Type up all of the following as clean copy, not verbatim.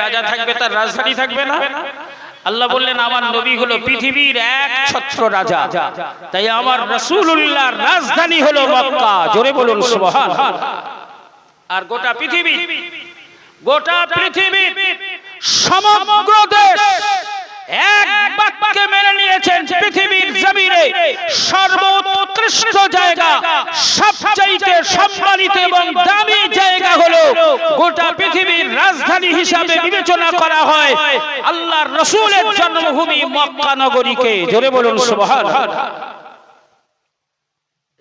রাজা থাকবে তার রাজধানী থাকবে না? আল্লাহ বললেন আমার নবী হলো পৃথিবীর একছত্র রাজা, তাই আমার রাসূলুল্লাহর রাজধানী হলো মক্কা। জোরে বলুন সুবহানাল্লাহ। আর গোটা পৃথিবী সমগ্র দেশ এক বাক্যে মেনে নিয়েছেন পৃথিবীর জমিনে সর্বোৎকৃষ্ট জায়গা, সবচাইতে সম্মানিত এবং দামি জায়গা হলো গোটা পৃথিবীর রাজধানী হিসাবে বিবেচনা করা হয় আল্লাহর রাসূলের জন্মভূমি মক্কা নগরীকে। জোরে বলুন সুবহানাল্লাহ।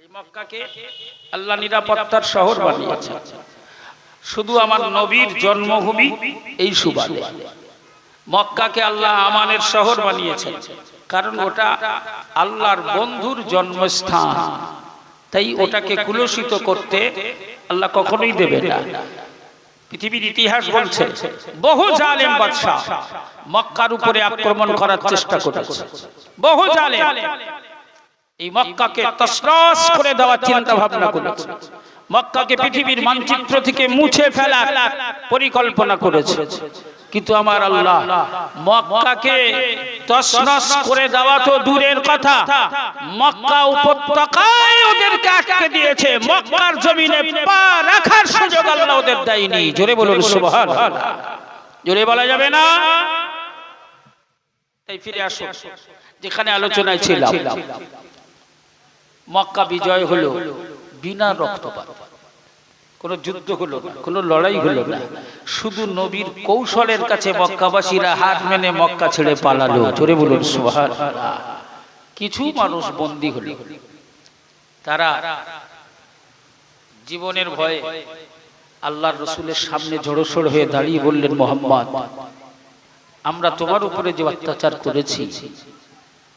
এই মক্কাকে আল্লাহ নিরাপত্তার শহর বানিয়েছেন শুধু আমার নবীর জন্মভূমি এই সুবাদে। মক্কাকে আল্লাহ আমানের শহর বানিয়েছেন কারণ ওটা আল্লাহর বন্ধুর জন্মস্থান, তাই ওটাকে কুলসিত করতে আল্লাহ কখনোই দেবে না। পৃথিবীর ইতিহাস বলছে বহু জালেম বাদশা মক্কার উপরে আক্রমণ করার চেষ্টা করেছে, বহু জালেম এই মক্কাকে তছনছ করে দেওয়ার চিন্তা ভাবনা করেছে, মক্কাকে পৃথিবীর মানচিত্র থেকে মুছে ফেলার পরিকল্পনা করেছে। কিন্তু আমার আল্লাহ মক্কাকে তছনছ করে দেওয়া তো দূরের কথা, মক্কা উপত্যকায় ওদেরকে আটকে দিয়েছে, মক্কার জমিনে পা রাখার সুযোগ আল্লাহ ওদের দেয়নি। জোরে বলুন সুবহানাল্লাহ। জোরে বলা যাবে না? তাই ফিরে আসুন যেখানে আলোচনায় ছিলাম। মক্কা বিজয় হলো বিনা রক্তপাত, কোনো যুদ্ধ হলো না, কোনো লড়াই হলো না, শুধু নবীর কৌশলের কাছে মক্কাবাসীরা হার মেনে মক্কা ছেড়ে পালালো। জোরে বলুন সুবহানাল্লাহ। কিছু মানুষ বন্দী হলো, তারা জীবনের ভয়ে আল্লাহর রাসূলের সামনে জড়সড় হয়ে দাঁড়িয়ে বললেন, মুহাম্মদ, আমরা তোমার উপরে যে অত্যাচার করেছি,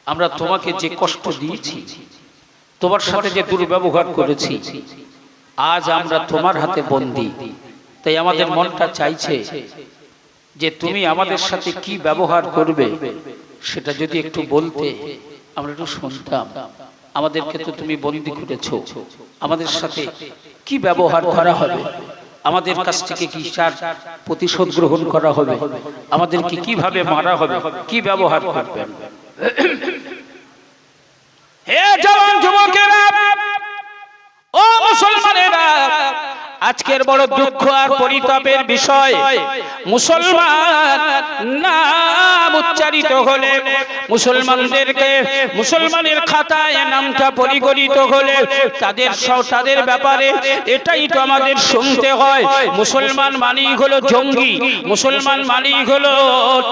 আমরা তোমাকে যে কষ্ট দিয়েছি, তোমার সাথে যে দুর্ব্যবহার করেছি, আজ আমরা তোমার হাতে বন্দী, তাই আমাদের মনটা চাইছে যে তুমি আমাদের সাথে কি ব্যবহার করবে সেটা যদি একটু বলতে আমরা একটু শুনতাম। আমাদেরকে তো তুমি বন্দী করেছো, আমাদের সাথে কি ব্যবহার করা হবে, আমাদের কাছ থেকে কি প্রতিশোধ গ্রহণ করা হবে, আমাদেরকে কিভাবে মারা হবে, কি ব্যবহার করবেন? হে জওয়ান যুবকেরা, ও মুসলমানেরা, আজকের বড় দুঃখ আর পরিতাপের বিষয়, মুসলমান নাম উচ্চারিত হলে, মুসলমানের খাতায় নামটা পরিগণিত হলে তাদের ব্যাপারে এটাই তো আমাদের শুনতে হয়। মুসলমান মানেই হলো জঙ্গি, মুসলমান মানেই হলো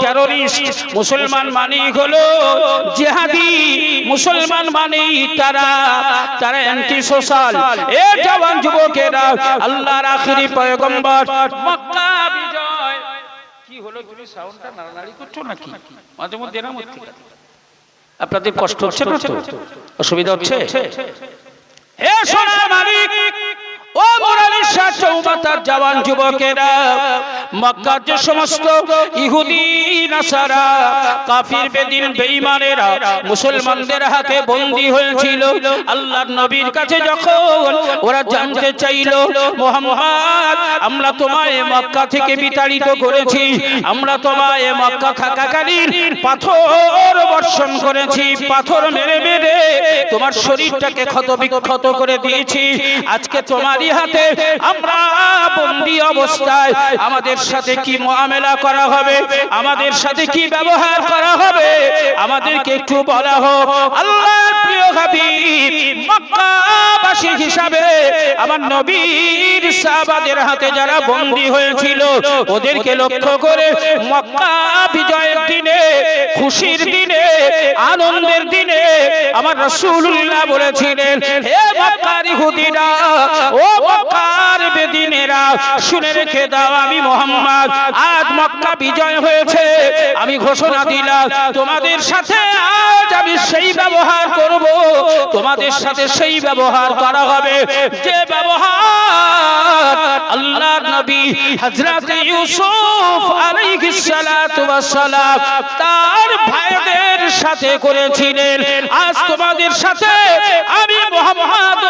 টেররিস্ট, মুসলমান মানেই হলো জিহাদি, মুসলমান মানেই তারা অ্যান্টি সোশ্যাল। এ জওয়ান যুবকেরা, আল্লাহর আখিরি পয়গম্বর মক্কা বিজয় কি হলো? তুমি সাউন্ডটা নাড়ানাড়ি করছো নাকি? মাঝে মধ্যে এরকম হচ্ছে, আপনাদের কষ্ট হচ্ছে না তো? অসুবিধা হচ্ছে? হে সোনার মালিক, ও মুরালির শাহ চৌমাথার জওয়ান যুবকেরা, মক্কার যে সমস্ত ইহুদি নাসারা, কাফির বেদিন বেঈমানেরা মুসলমানদের হাতে বন্দী হয়েছিল, আল্লাহর নবীর কাছে যখন ওরা জানতে চাইল, মুহাম্মদ, আমরা তোমায় মক্কা থেকে বিতাড়িত করেছি, আমরা তোমায় মক্কা থাকাকালীন পাথর বর্ষণ করেছি, পাথর মেরে মেরে তোমার শরীরটাকে ক্ষতবিক্ষত করে দিয়েছি, আজকে তোমার হাতে আমরা বন্দী অবস্থায়, আমাদের সাথে কি মুআমেলা করা হবে, আমাদের সাথে কি ব্যবহার করা হবে, আমাদেরকে একটু বলা হোক। আল্লাহর প্রিয় হাবিব মক্কাবাসী হিসাবে আমার নবীর সাহাবাদের হাতে যারা বন্দী হয়েছিল ওদেরকে লক্ষ্য করে মক্কা বিজয়ের দিনে, খুশির দিনে, আনন্দের দিনে আমার রাসূলুল্লাহ বলেছিলেন, হে মক্কার ইহুদিরা, ও মক্কার বেদিনেরা, শুনে রেখে দাও, আমি মুহাম্মদ, আজ মক্কা বিজয় হয়েছে, আমি ঘোষণা দিলাম তোমাদের সাথে আজ আমি সেই ব্যবহার করব, তোমাদের সাথে সেই ব্যবহার করা হবে যে ব্যবহার আল্লাহর নবী হযরত ইউসুফ আলাইহিস সালাতু ওয়াস সালাম তার ভাইদের সাথে করেছিলেন। আজ তোমাদের সাথে আমি মুহাম্মদ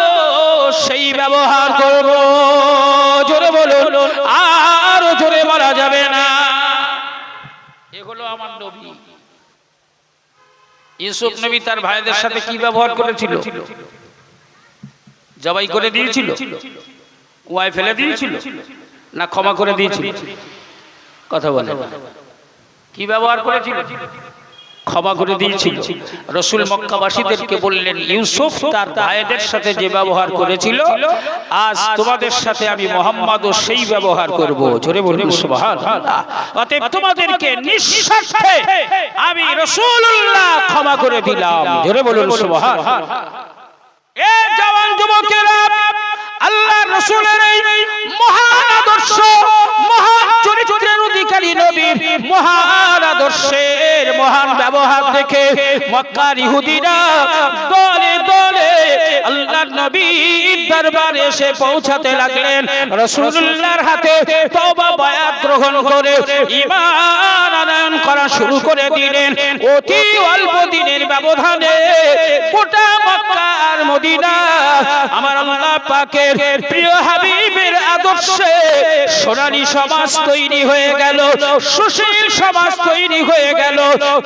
সেই ব্যবহার করব। জোরে বলুন, আর জোরে বলা যাবে না। আমার নবী। ইউসুফ নবী তার ভাইদের সাথে কি ব্যবহার করেছিল? জবাই করে দিয়েছিল, কুয়ায় ফেলে দিয়েছিল, না ক্ষমা করে দিয়েছিল? কথা বলে, কি ব্যবহার করেছিল? ক্ষমা করে দিয়েছিল। রাসূল মক্কাবাসীদেরকে বললেন, ইউসুফ তার ভাইদের সাথে যে ব্যবহার করেছিল, আজ তোমাদের সাথে আমি মুহাম্মদও সেই ব্যবহার করব। জোরে বলুন সুবহানাল্লাহ। অতএব তোমাদেরকে নিঃস্বার্থে আমি রাসূলুল্লাহ ক্ষমা করে দিলাম। জোরে বলুন সুবহানাল্লাহ। এই জওয়ান যুবকেরা, আল্লাহর রাসূলের এই মহান আদর্শ, মহান চরিত্রের অধিকারী নবীর মহান আদর্শের মহান ব্যবহার দেখে মক্কার ইহুদিরা দলে দলে আল্লাহর নবীর দরবারে এসে পৌঁছাতে লাগলেন। রাসূলুল্লাহর হাতে তওবা বায়াত গ্রহণ করে ঈমান আনয়ন করা শুরু করে দিলেন। অতি অল্প দিনের ব্যবধানে গোটা মক্কা আর মদিনা আমার আল্লাহ পাকের প্রিয় হাবিবের আদর্শে সোনালী সমাজ তৈরি হয়ে গেল, সুশীল সমাজ তৈরি হয়ে গেল।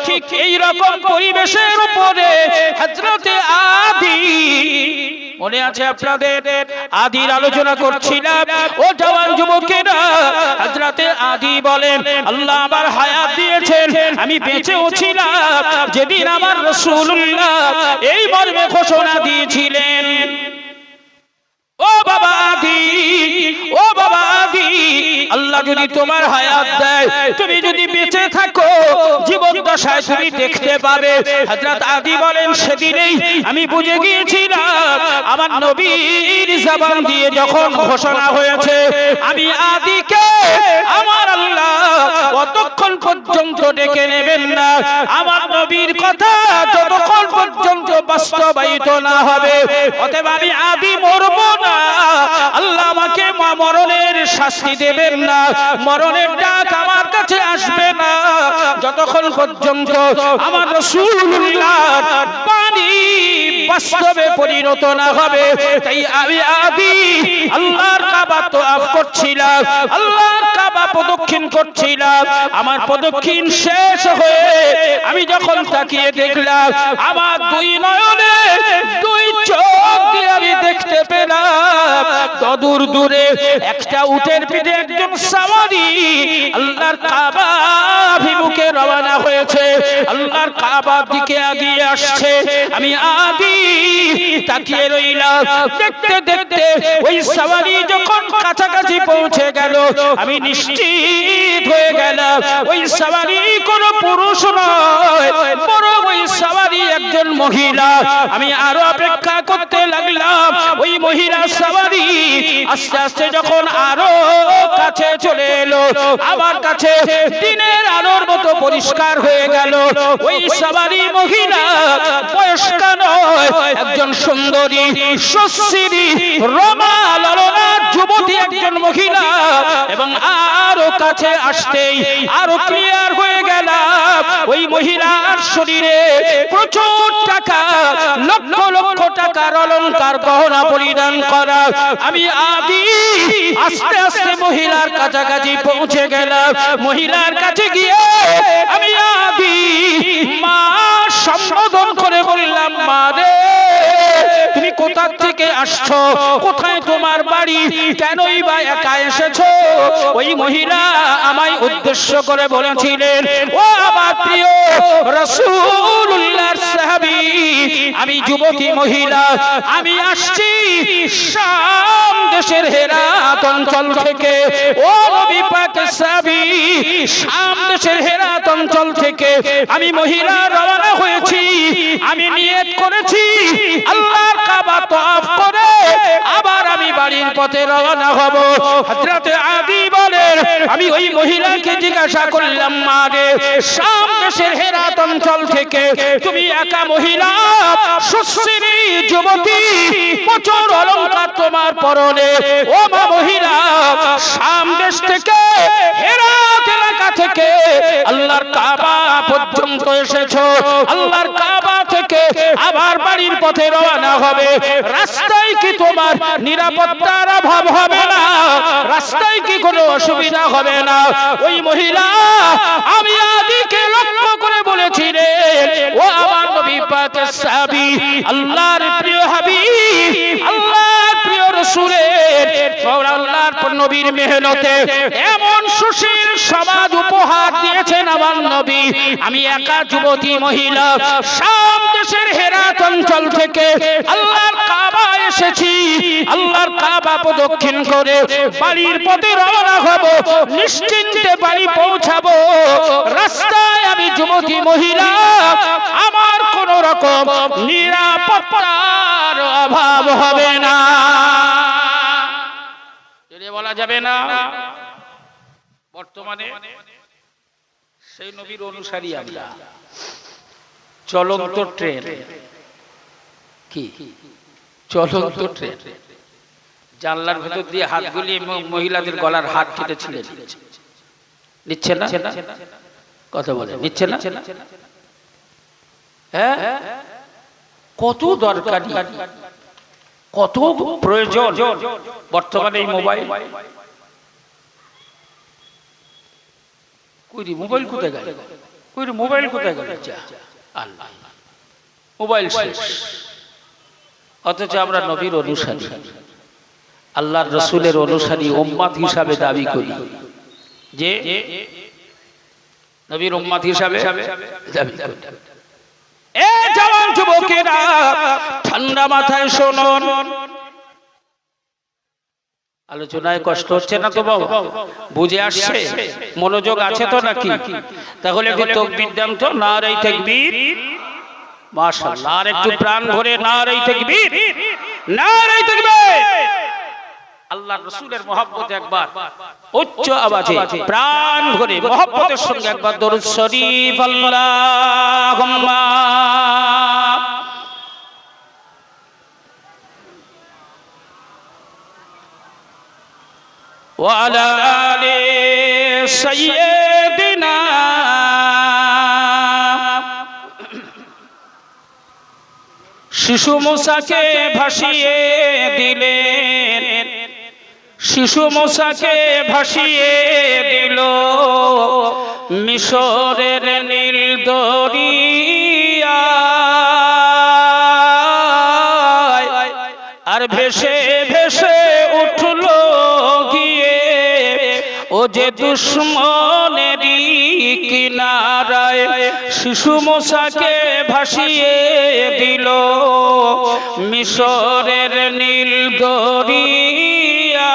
ঠিক এই রকম পরিবেশের উপরে হযরতে আদি, মনে আছে আপনাদের? আদির আলোচনা করছিলাম। ও জওয়ান যুবকেরা, হযরতে আদি বলেন, আল্লাহ আমার হায়াত দিয়েছেন, আমি বেঁচেও ছিলাম যেদিন আমার রাসূলুল্লাহ এই মর্মে ঘোষণা দিয়েছিলেন, ও বাবা আদি, ও বাবা আদি, আল্লাহ যদি তোমার হায়াত দেয়, তুমি যদি বেঁচে থাকো, জীবন দশায় তুমি দেখতে পাবে। হযরত আদি বলেন, সেদিনেই আমি বুঝে গিয়েছিলাম আমার নবীর জবান দিয়ে যখন ঘোষণা হয়েছে, আমি আদিকে আমার আল্লাহ কতক্ষণ পর্যন্ত ডেকে নেবেন না, আমার নবীর কথা যতক্ষণ পর্যন্ত বাস্তবায়িত না হবে, অতএব আমি আদি মরব না। আল্লাহ আমাকে মরণের শাস্তি দেবেন না, মরণের ডাক আমার কাছে আসবে না যতক্ষণ পর্যন্ত আমার রাসূলুল্লাহর বাণী বাস্তবে পরিণত না হবে। তাই আমি আদি আল্লাহর কাবা তওয়াফ করছিলাম, আল্লাহর কাবা প্রদক্ষিণ করছিলাম। আমার প্রদক্ষিণ শেষ হয়ে আমি যখন তাকিয়ে দেখলাম, আমার দুই নয়নে দুই চোখ দিয়ে আমি দেখতে পেলাম দূর দূরে একটা উটের পিঠে একজন সাওয়ারি আল্লাহর কাবা অভিমুখে রওনা হয়েছে, আল্লাহর কাবার দিকে এগিয়ে আসছে। আমি আদি তাকিয়ে রইলাম। দেখতে দেখতে ওই সাওয়ারি যখন কাছাকাছি পৌঁছে গেল, আমি নিশ্চিত হয়ে গেলাম ওই সাওয়ারি কোনো পুরুষ নয়, বরং ওই সাওয়ারি একজন মহিলা। আমি আরো অপেক্ষা করতে লাগলাম। ওই মহিলা সাওয়ারি আস্তে আস্তে যখন আরো কাছে চলে এলো, আমার কাছে দিনের আলোর মতো পরিষ্কার হয়ে গেল ওই সাওয়ারি মহিলা বয়স্কা নয়, একজন সুন্দরী সুশ্রী রমা ললনা যুবতী একজন মহিলা। এবং আরো কাছে আসতেই আরো ক্লিয়ার হয়ে গেল ওই মহিলার শরীরে প্রচুর টাকা, লক্ষ লক্ষ টাকার অলংকার গহনা পরিধান করা। আমি আদি আস্তে আস্তে মহিলার কাছাকাছি পৌঁছে গেলাম। মহিলার কাছে গিয়ে আমি আদি মা সম্বোধন করে বললাম, মা রে, তুমি কোথা থেকে আসছো? কোথায় তোমার বাড়ি? কেনই বা একা এসেছো? ওই মহিলা আমায় উদ্দেশ্য করে বলেছিলেন, ও আমার প্রিয় রাসূলুল্লাহর সাহাবী, আমি যুবতী মহিলা, আমি আসছি শাম দেশের হেরাত অঞ্চল থেকে। ও নবী পাক সাহাবী, শাম দেশের হেরাত অঞ্চল থেকে আমি মহিলা রওনা হয়েছি। আমি নিয়ত করেছি আল্লাহর কাবা তওয়াফ করে আবার আমি বাড়ির পথে রওনা হব। হযরতে আদি বলেন, আমি ওই মহিলাকে জিজ্ঞাসা করলাম, মা রে, শাম দেশের হেরাত অঞ্চল থেকে তুমি একা মহিলা, সুশ্রী যুবতী, প্রচুর অলংকার তোমার পরনে, ও মা মহিলা, শাম দেশ থেকে হেরাত এলাকা থেকে আল্লাহর কাবা পর্যন্ত এসেছো, আল্লাহর কাবা থেকে আবার বাড়ির পথে রওনা হবে, রাস্তায় কি তোমার নিরাপত্তার অভাব হবে না? রাস্তায় কি কোনো অসুবিধা হবে না? ওই মহিলা আমি আদিকে নবীর মেহনতে এমন সুশীল সমাজ উপহার দিয়েছেন আমার নবী। আমি একা যুবতী মহিলা শাম দেশের হেরাত অঞ্চল থেকে আল্লাহর কাবা এসেছি। আল্লাহর কাবা প্রদক্ষিণ করে বাড়ির পথে রওনা হব, নিশ্চিন্তে বাড়ি পৌঁছাবো। রাস্তায় আমি যুবতী মহিলা, আমার কোন রকম নিরাপত্তার অভাব হবে না। বলা যাবে না বর্তমানে সেই নবীর অনুসারী আমরা। চলন্ত ট্রেন, কি চলন্ত ট্রেন, জানলার ভেতর দিয়ে হাত গুলিয়ে মহিলাদের গলার হাত কেটে ছিঁড়ে নিচ্ছে না, কথা বলে নিচ্ছে না। হ্যাঁ, কত দরকারি, কত প্রয়োজন বর্তমানে এই মোবাইল। মোবাইল কোথায় গেল? মোবাইল কোথায় গেল? আল্লাহ, মোবাইল শেষ। অথচ আমরা নবীর অনুসারী, আল্লাহর রাসূলের অনুসারী উম্মত হিসাবে দাবি করি, যে নবীর উম্মত হিসাবে দাবি করি। এ জওয়ান যুবকেরা, ঠান্ডা মাথায় শুনুন। আলোচনায় কষ্ট হচ্ছে না তো বাবা? বুঝে আসছে? মনোযোগ আছে তো নাকি? তাহলে একটু তাকবীর দেন তো, নারে তাকবীর, মাশাআল্লাহ। আর একটু প্রাণ ভরে নারে তাকবীর, নারে তাকবীর। আল্লাহর রাসূলের মহব্বতে একবার উচ্চ আওয়াজে প্রাণ ভরে মহব্বতের সঙ্গে একবার দরুদ শরীফ আল্লাহুম্মা ওয়া আলা আলি সাইয়্যিদিনা। শিশু মুসাকে ভাসিয়ে দিলেন, শিশু মুসাকে ভাসিয়ে দিল মিশরের নীল দরিয়া। আর ভেসে ভেসে উঠল গিয়ে ও যে দুশমনেরই কিনারায়। শিশু মুসাকে ভাসিয়ে দিল মিশরের নীল দরিয়া।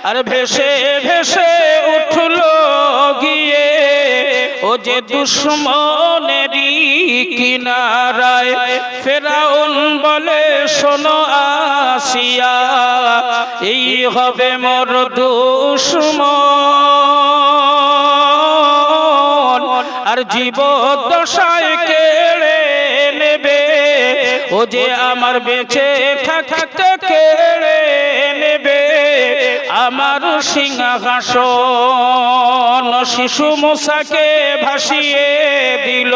আর ভেসে ভেসে উঠল গিয়ে ও যে দুশমনেরই কিনারায়। ফেরাউন বলে শোনো আসিয়া, এই হবে মোর দুশমন। আর জীবদ্দশায় কেড়ে নেবে ও যে আমার বেঁচে থাকতে কেড়ে নেবে আমার সিংহাসন। শিশু মুসাকে ভাসিয়ে দিল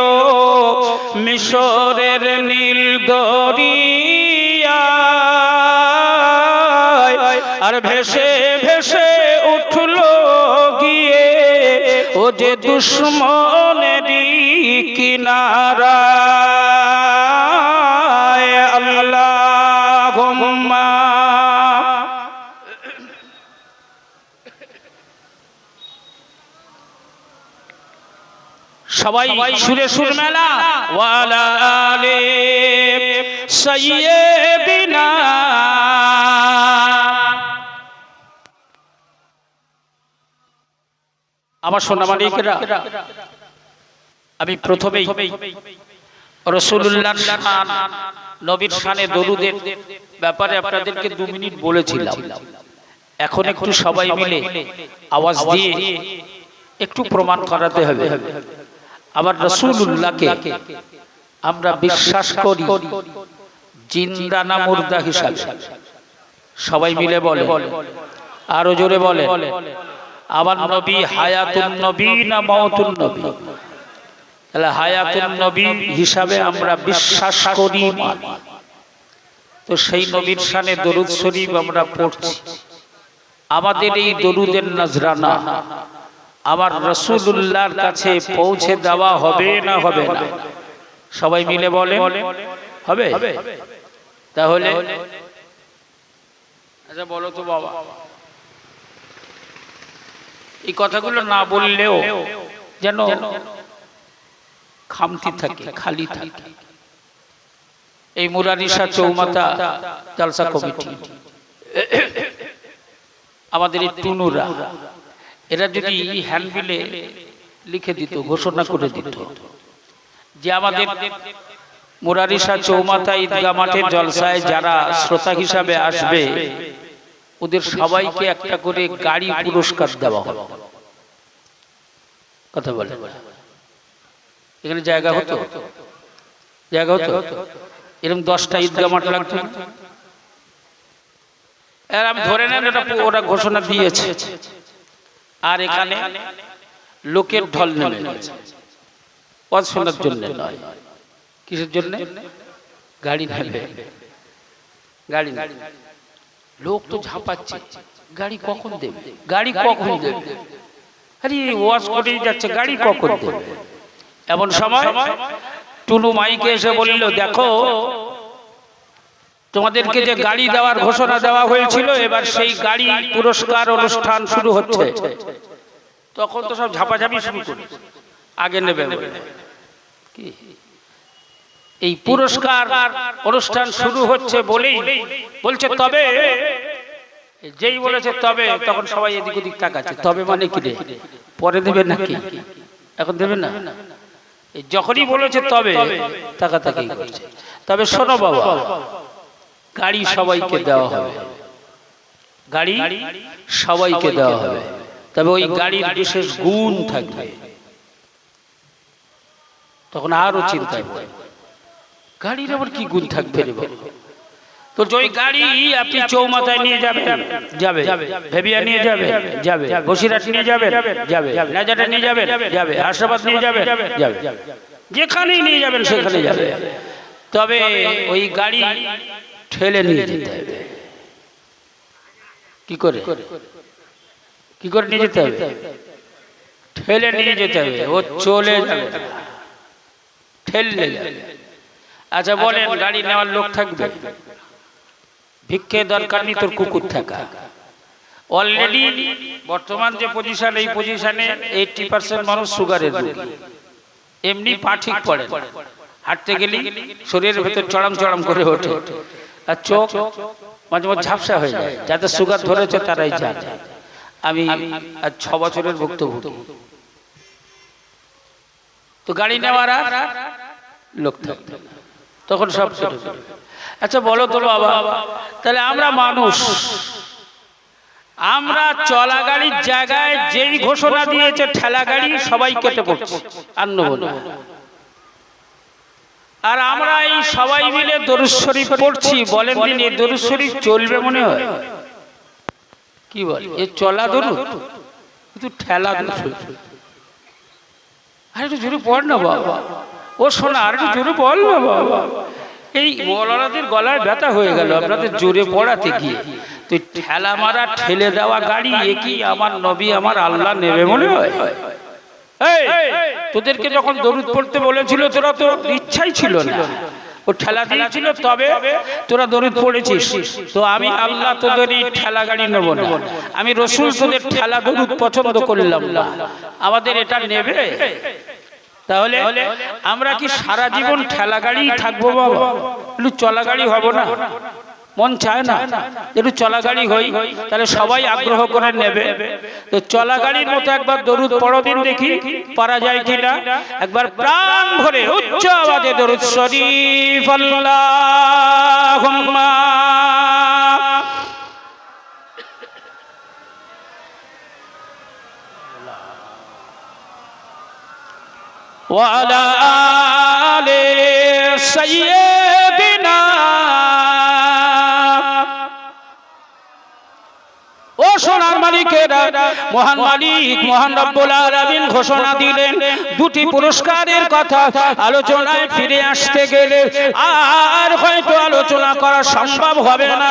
মিশরের নীল দরিয়া। আর ভেসে ভেসে উঠল গিয়ে ও যে দুশমনেরই কিনারায়। আল্লাহুম্মা সবাই সুরে সুর মেলা। ওয়া আলা আলি সাইয়্যিদিনা। আমার সোনা মানিকেরা, আমি প্রথমেই রাসূলুল্লাহর শান, নবীর শানে দরুদের ব্যাপারে আপনাদেরকে 2 মিনিট বলেছিলাম। এখন একটু সবাই মিলে আওয়াজ দিয়ে একটু প্রমাণ করাতে হবে। আবার রাসূলুল্লাহকে আমরা বিশ্বাস করি জিন্দা না মুর্দা হিসাবে। সবাই মিলে বলে, আরো জোরে বলে। আমার নবী হায়াতুন নবী না মাউতুন নবী? তাহলে হায়াতুন নবী হিসাবে আমরা বিশ্বাস করি। তো সেই নবীর শানে দরুদ শরীফ আমরা পড়ছি। আমাদের এই দরুদের নজরানা আমার রাসূলুল্লাহর কাছে পৌঁছে দেওয়া হবে না হবে না? সবাই মিলে বলে, হবে? তাহলে আচ্ছা বলো তো বাবা, এই কথাগুলো না বললেও যেন খামতি থাকে, খালি থাকে। এই মুরারিশা চৌমাথা জালসা কমিটি, আমাদের এই টুনুরা, এরা যদি হ্যান্ডবিলে লিখে দিত, ঘোষণা করে দিত যে আমাদের মুরারিশা চৌমাথা ঈদগাহ মাঠের জলসায় যারা শ্রোতা হিসাবে আসবে ওদের সবাইকে একটা করে গাড়ি পুরস্কার দেওয়া হবে। কথা বলে এখানে জায়গা হতো, জায়গা হতো, এরকম 10টা ঈদগাহ মাঠ লাগতো। আর আমি ধরে নেন ওরা ঘোষণা দিয়েছে, আর এখানে লোকের ঢল নেমে গেছে, ওয়াজ শোনার জন্য নয়, কিসের জন্য? গাড়ি নেবে, গাড়ি লোক তো ঝাঁপাচ্ছে, গাড়ি কখন দেবে, গাড়ি কখন দেবে, আরে ওয়াজ করেই যাচ্ছে, গাড়ি কখন দেবে। এমন সময় টুনু মাইকে এসে বলল, দেখো তোমাদেরকে যে গাড়ি দেওয়ার ঘোষণা দেওয়া হয়েছিল, এবার সেই গাড়ি পুরস্কার অনুষ্ঠান শুরু হচ্ছে। তখন তো সব ঝাপাঝাপি শুরু করে আগে নেবে কি, এই পুরস্কার অনুষ্ঠান শুরু হচ্ছে বলেই বলছে তবে, যেই বলেছে তবে, তখন সবাই এদিক ওদিক তাকাচ্ছে। তবে মানে কি রে, পরে দেবে নাকি, এখন দেবে না? যখনই বলেছে তবে তাকাতাকি করছে। তবে শোনো বাবা, গাড়ি সবাইকে দেওয়া হবে, গাড়ি সবাইকে দেওয়া হবে, তবে ওই গাড়ির বিশেষ গুণ থাকবে। তখন আরো চিন্তায় পড়ে, গাড়ির আবার কি গুণ থাকবে রে বাবা? তো ওই গাড়ি আপনি চৌমাথায় নিয়ে যাবেন, যাবে, ভেবিয়া নিয়ে যাবে, যাবে, বসিরহাট নিয়ে যাবেন, যাবে, নাজারে নিয়ে যাবেন, যাবে, আশরাবাদ নিয়ে যাবেন, যাবে, যেখানেই নিয়ে যাবেন সেখানে যাবে। তবে ওই গাড়ি ঠেলে নিয়ে যেতে হবে। কি করে, কি করে নিয়ে যেতে হবে? ঠেলে নিয়ে যেতে হবে, ও চলে যাবে, ঠেললে যাবে। আচ্ছা বলেন, গাড়ি নেওয়ার লোক থাকবে? ভিক্ষে দরকার নেই, তোর কুকুর থাকা। অলরেডি বর্তমান যে পজিশন, এই পজিশনে 80% মানুষ সুগারের রোগী, এমনি পা ঠিক পড়ে, হাঁটতে গেলে শরীরের ভেতর চড়াম চড়াম করে ওঠে, আর চোখ মাঝে মাঝে ঝাপসা হয়ে যায়। যাদের সুগার ধরেছে তারাই জানে। আমি আজ 6 বছরের ভুক্তভোগী। তো গাড়ি নেওয়ার আর লোক থাকবে, তখন সব ছেড়ে দেবে। আচ্ছা বলো তো বাবা, তাহলে আমরা মানুষ, আমরা চলা গাড়ির জায়গায় যেই ঘোষণা দিয়েছে ঠেলা গাড়ি, সবাই কেটে পড়ছে আর নেব না। আর আমরা এই সবাই মিলে দরুদ শরীফ পড়ছি, বলেন দিন এই দরুদ শরীফ চলবে মনে হয়? কি বল, এ চলা দরুদ, কিন্তু ঠেলা দরুদ। আর একটু জোরে পড় না বাবা, ও শোনা, আর একটু জোরে বল না বাবা। এই মৌলানাদের গলায় ব্যথা হয়ে গেল আপনাদের জোরে পড়াতে গিয়ে। তুই ঠেলা মারা, ঠেলে দেওয়া গাড়ি, এ কি আমার নবী আমার আল্লাহ নেবে মনে হয়? তোদেরকে যখন দরুদ পড়তে বলেছিল তোরা তো ইচ্ছাই ছিল না, ও ঠেলা দিয়েছিল, তবে তোরা দরুদ পড়েছিস। তো আমি আল্লাহ তোদের এই ঠেলা গাড়ি নেব না, আমি রসুল তোদের ঠেলা দরুদ পছন্দ করলাম না, আমাদের এটা নেবে? তাহলে আমরা কি সারা জীবন ঠেলা গাড়ি থাকবো বাবা? একটু চলা গাড়ি হব না? মন চায় না একটু চলা গাড়ি হই, তাহলে সবাই আগ্রহ করে নেবে। তো চলা গাড়ির মতো একবার দরুদ পড়ো দিন, দেখি পারা যায় কিনা। একবার প্রাণ ভরে উচ্চ আওয়াজে দরুদ শরীফ আল্লাহুম্মা ওয়া আলা আলি সাইয়্যিদিনা। ও সোনার মালিকেরা, মহান মালিক মহান রব্বুল আলামিন ঘোষণা দিলেন দুটি পুরস্কারের কথা। আলোচনায় ফিরে আসতে গেলে আর হয়তো আলোচনা করা সম্ভব হবে না।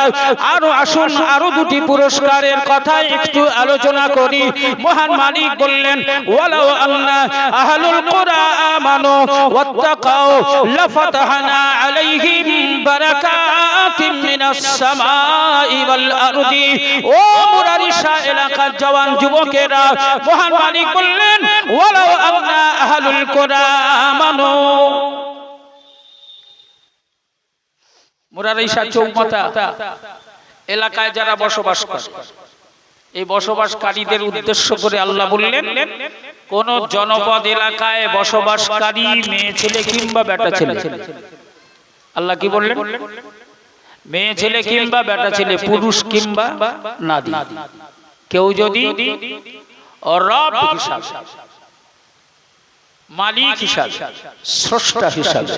আরো আসুন, আরো দুটি পুরস্কারের কথা একটু আলোচনা করি। মহান মালিক বললেন, ওয়ালাউ আন্না আহলুল কুরা আমানু ওয়াত্তাকাউ লাফাতাহনা আলাইহিম বারাকাত সামাওয়াতিন মিনাস সামাই ওয়াল আরদি। ও মুরারিশা এলাকার জওয়ান যুবকেরা, মহান মালিক বললেন ওয়ালাউ আন্না আহলুল কুরা আমানু। মুরারিশা চৌমাথা এলাকায় যারা বসবাস করে, এই বসবাসকারীদের উদ্দেশ্য করে আল্লাহ বললেন, কোন জনপদ এলাকায় বসবাসকারী মেয়ে ছেলে কিংবা বেটা ছেলে, আল্লাহ কি বললেন? মেয়ে ছেলে কিংবা বেটা ছেলে, পুরুষ কিংবা নারী, কেউ যদি রব হিসাবে, মালিক হিসাবে, স্রষ্টা হিসাবে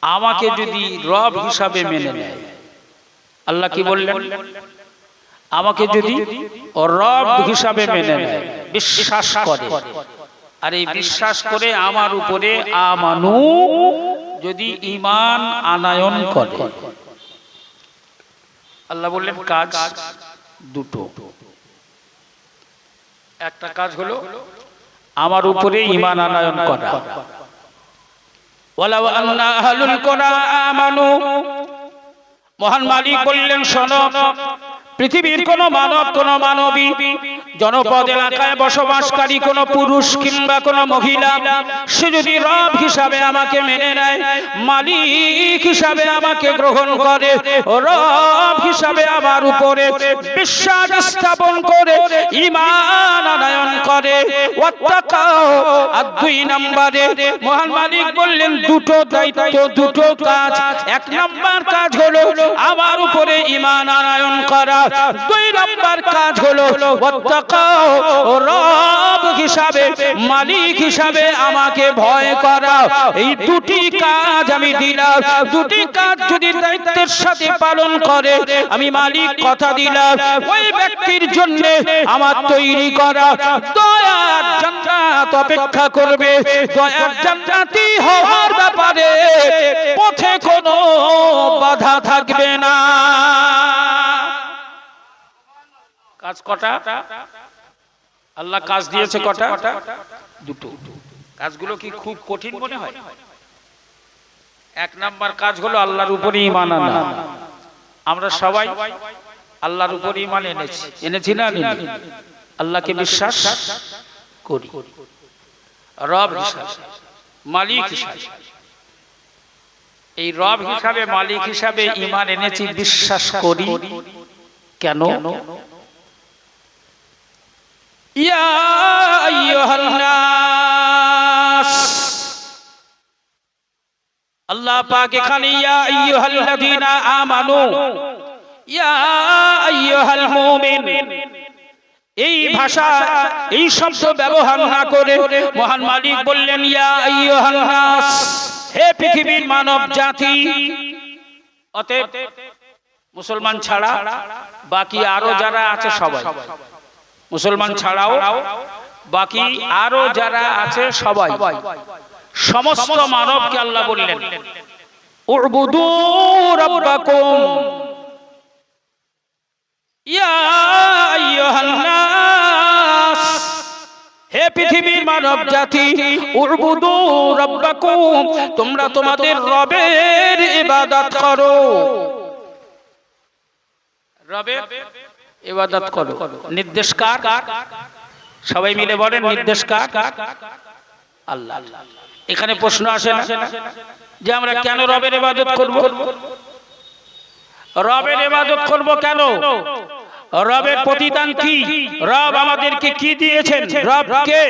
আমাকে যদি রব হিসাবে মেনে নেয়, আল্লাহ কি বললেন? আমাকে যদি রব হিসাবে মেনে নেয়, বিশ্বাস করে, আর এই বিশ্বাস করে আমার উপরে আমানু যদি ঈমান আনয়ন করে, আল্লাহ বললেন কাজ দুটো। একটা কাজ হলো আমার উপরে ঈমান আনয়ন করা। ওয়ালাউ আন্না আহলুল কুরা আমানু, মহান মালিক বললেন শোনো, পৃথিবীর কোন মানব, কোন মানবী, জনপদ এলাকায় বসবাসকারী কোন পুরুষ কিংবা কোন মহিলা, সে যদি রব হিসাবে আমাকে মেনে নেয়, মালিক হিসাবে আমাকে গ্রহণ করে, রব হিসাবে আমার উপরে বিশ্বাস স্থাপন করে ঈমান আনয়ন করে, ওয়াত্তাকাও। আর 2 নম্বরে মহান মালিক বললেন দুটো দায়িত্ব, দুটো কাজ। 1 নম্বর কাজ হলো আমার উপরে ঈমান আনয়ন করা, 2 নম্বর কাজ হলো ওয়াত্তাকাও, রব হিসাবে, মালিক হিসাবে আমাকে ভয় করা। এই দুটি কাজ আমি দিলাম। দুটি কাজ যদি দায়িত্বের সাথে পালন করে, আমি মালিক কথা দিলাম, ওই ব্যক্তির জন্য আমার তৈরি করা দয়ার জান্নাত অপেক্ষা করবে। দয়ার জান্নাতি হওয়ার ব্যাপারে পথে কোনো বাধা থাকবে না। কাজ কটা? আল্লাহ কাজ দিয়েছে কটা? দুটো। কাজগুলো কি খুব কঠিন মনে হয়? 1 নাম্বার কাজ হলো আল্লাহর উপরে ঈমান আনা। আমরা সবাই আল্লাহর উপরে ঈমান এনেছি না? আল্লাহকে বিশ্বাস করি, রব হিসাবে, মালিক হিসাবে। এই রব হিসাবে, মালিক হিসাবে ঈমান এনেছি, বিশ্বাস করি। কেন? ইয়া আইয়ুহান নাস, আল্লাহ পাক এখানে ইয়া আইয়ুহাল্লাযীনা আমানু, ইয়া আইয়ুহাল মুমিন, এই ভাষা, এই শব্দ ব্যবহার না করে মহান মালিক বললেন ইয়া আইয়ুহান নাস, হে পৃথিবীর মানব জাতি। অতএব মুসলমান ছাড়া বাকি আরো যারা আছে সবাই, মুসলমান ছাড়াও বাকি আরো যারা আছে সবাই, সমস্ত মানবকে আল্লাহ বললেন উবুদু রাব্বাকুম ইয়া আইয়ুহান নাস, হে পৃথিবীর মানব জাতি, উবুদু রাব্বাকুম, তোমরা তোমাদের রবের ইবাদত করো। রবের ইবাদত করো। নির্দেশ কার? সবাই মিলে বলেন নির্দেশ কার? আল্লাহ। এখানে প্রশ্ন আসে না যে আমরা কেন রবের ইবাদত করব? রবের ইবাদত করব কেন? রবের প্রতিদান কি? রব আমাদেরকে কি দিয়েছেন? রব কে?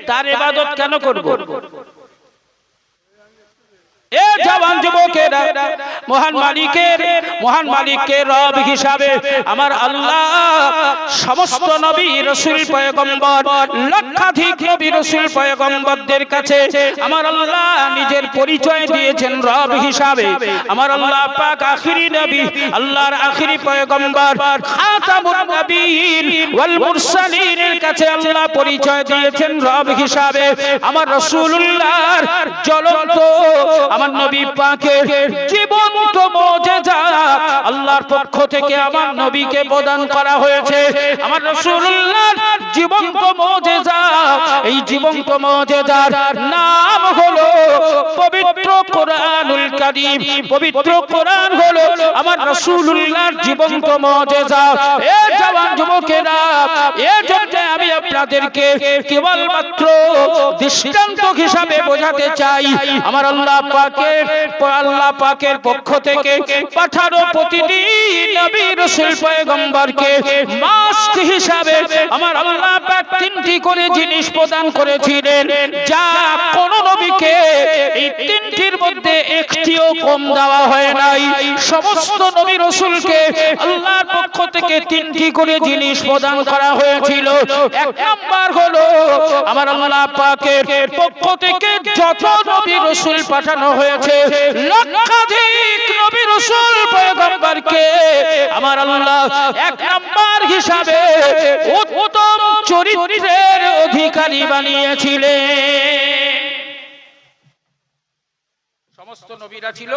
তার ইবাদত কেন করব? এ জওয়ান যুবকেরা, মহান মালিককে রব হিসাবে আমার আল্লাহ সমস্ত নবী রাসূল পয়গম্বর, লক্ষাধিক নবী রাসূল পয়গম্বরদের কাছে আমার আল্লাহ নিজের পরিচয় দিয়েছেন রব হিসাবে। আমার আল্লাহ পাক আখিরি নবী, আল্লাহর আখিরি পয়গম্বর খাতামুন নবিয়্যিন ওয়াল মুরসালিনের কাছে আল্লাহ পরিচয় দিয়েছেন রব হিসাবে। আমার রাসূলুল্লাহর জ্বলন্ত, আমার নবী পাকের জীবন্ত মুজিজা আল্লাহর পক্ষ থেকে আমার নবীকে প্রদান করা হয়েছে। আমার রাসূলুল্লাহর জীবন্ত মুজিজা, এই জীবন্ত মুজিজার নাম হলো পবিত্র কোরআনুল কারীম। পবিত্র কোরআন হলো আমার রাসূলুল্লাহর জীবন্ত মুজিজা। এ জওয়ান যুবকেরা, এর জন্য আমি আপনাদেরকে কেবলমাত্র দৃষ্টান্ত হিসাবে বোঝাতে চাই, আমার আল্লাহ পাকের পক্ষ থেকে পাঠানো প্রতিটি নবী রাসূল পয়গম্বরকে মাস্ট হিসাবে আমার আল্লাহ পাক তিনটি করে জিনিস প্রদান করেছিলেন, যা কোন নবীকে এই তিনটির মধ্যে একটিও কম দেওয়া হয় নাই। সমস্ত নবী রাসূলকে আল্লাহর পক্ষ থেকে তিনটি করে জিনিস প্রদান করা হয়েছিল। এক নাম্বার হলো আমার আল্লাহ পাকের পক্ষ থেকে যত নবী রাসূল পাঠানো হয়েছে, লক্ষাধিক নবী রাসূল পয়গম্বরকে আমার আল্লাহ এক নাম্বার হিসাবে উত্তম চরিত্রের অধিকারী বানিয়েছিলেন। সমস্ত নবীরা ছিল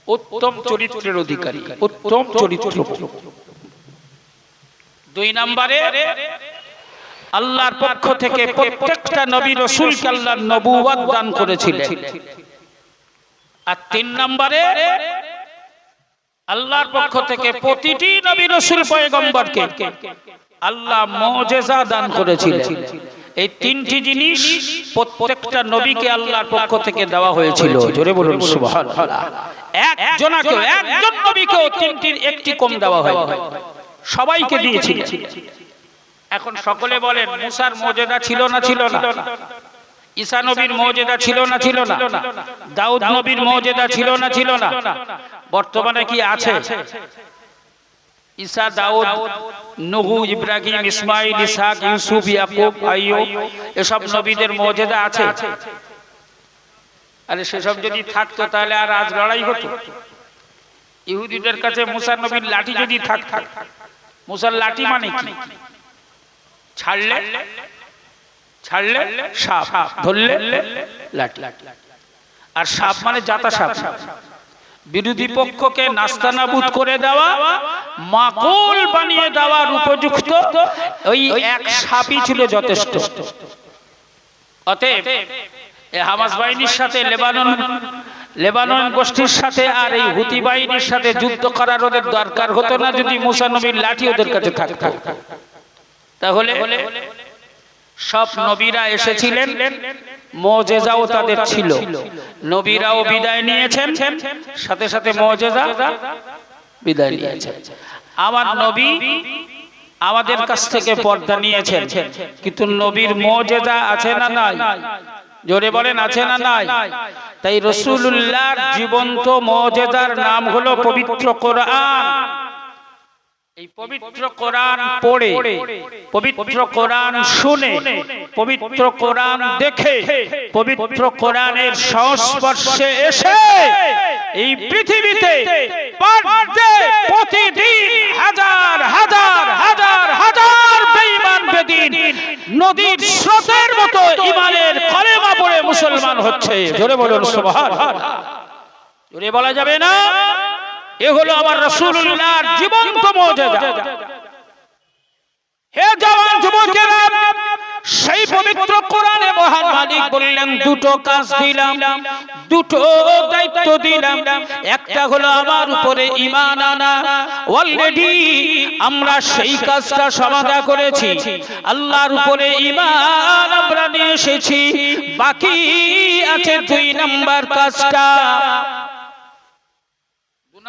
উত্তম চরিত্রের অধিকারী, উত্তম চরিত্র। দুই নম্বরে আল্লাহর পক্ষ থেকে প্রত্যেকটা নবী রাসূলকে আল্লাহ নবুয়ত দান করেছিলেন। আর তিন নম্বরে আল্লাহর পক্ষ থেকে প্রতিটি নবী রাসূল পয়গম্বরকে আল্লাহ মুজিজা দান করেছিলেন। এই তিনটি জিনিস প্রত্যেকটা নবীকে আল্লাহর পক্ষ থেকে দেওয়া হয়েছিল। জোরে বলুন সুবহানাল্লাহ। একজন নবীকে তিনটির একটি কম দেওয়া হয়, সবাইকে দিয়েছিলেন। এখন সকলে বলেন, মুসার মুজিজা ছিল না ছিল না? ঈসা নবীর মুজিজা ছিল না ছিল না? দাউদ নবীর মুজিজা ছিল না ছিল না? বর্তমানে কি আছে? ঈসা, দাউদ, নূহ, ইব্রাহিম, ইসমাঈল, ইসহাক, ইউসুফ, ইয়াকুব, আইয়ুব এসব নবীদের মুজিজা আছে? আরে সেসব যদি থাকতো তাহলে আর আজ লড়াই হতো? ইহুদিদের কাছে মুসা নবীর লাঠি যদি থাকতো, মুসার লাঠি মানে কি? ছাড়লে সাপ, ধরলে লাঠি। আর সাপ মানে জাতা সাপ। বিরোধী পক্ষকে নাস্তানাবুদ করে দেওয়া, মাকুল বানিয়ে দেওয়ার উপযুক্ত ওই এক সাপই ছিল যথেষ্ট। অতএব হামাস বাহিনীর সাথে লেবানন গোষ্ঠীর সাথে আর এই হুতি বাহিনীর সাথে যুদ্ধ করার ওদের দরকার হতো না যদি মুসা নবীর লাঠি ওদের কাছে থাকতো। তাহলে সব নবীরা এসেছিলেন, মুজিজাও তাদের ছিল। নবীরাও বিদায় নিয়েছেন, সাথে সাথে মুজিজা বিদায় নিয়েছেন। আমার নবী আমাদের কাছ থেকে পর্দা নিয়েছেন, কিন্তু নবীর মুজিজা আছে না নাই? জোরে বলেন, আছে না নাই? তাই রাসূলুল্লাহর জীবন্ত মুজিজার নাম হলো পবিত্র কোরআন। এই পবিত্র কোরআন পড়ে, পবিত্র কোরআন শুনে, পবিত্র কোরআন দেখে, পবিত্র কোরআনের সংস্পর্শে এসে এই পৃথিবীতে প্রতিদিন হাজার হাজার হাজার হাজার বেঈমান বেদিন নদীর স্রোতের মতো ঈমানের কলেমা পড়ে মুসলমান হচ্ছে। জোরে বলুন সুবহানাল্লাহ। জোরে বলা যাবে না? এ হলো আমার রাসূলুল্লাহর জীবন্ত মুজিজা। হে জওয়ান যুবকেরা, সেই পবিত্র কোরআনে মহান মালিক বললেন, দুটো কাজ দিলাম, দুটো দায়িত্ব দিলাম। একটা হলো আমার উপরে ঈমান আনা। অলরেডি আমরা সেই কাজটা সমাধা করেছি, আল্লাহর উপরে ঈমান আমরা নিয়ে এসেছি। বাকি আছে দুই নাম্বার কাজটা।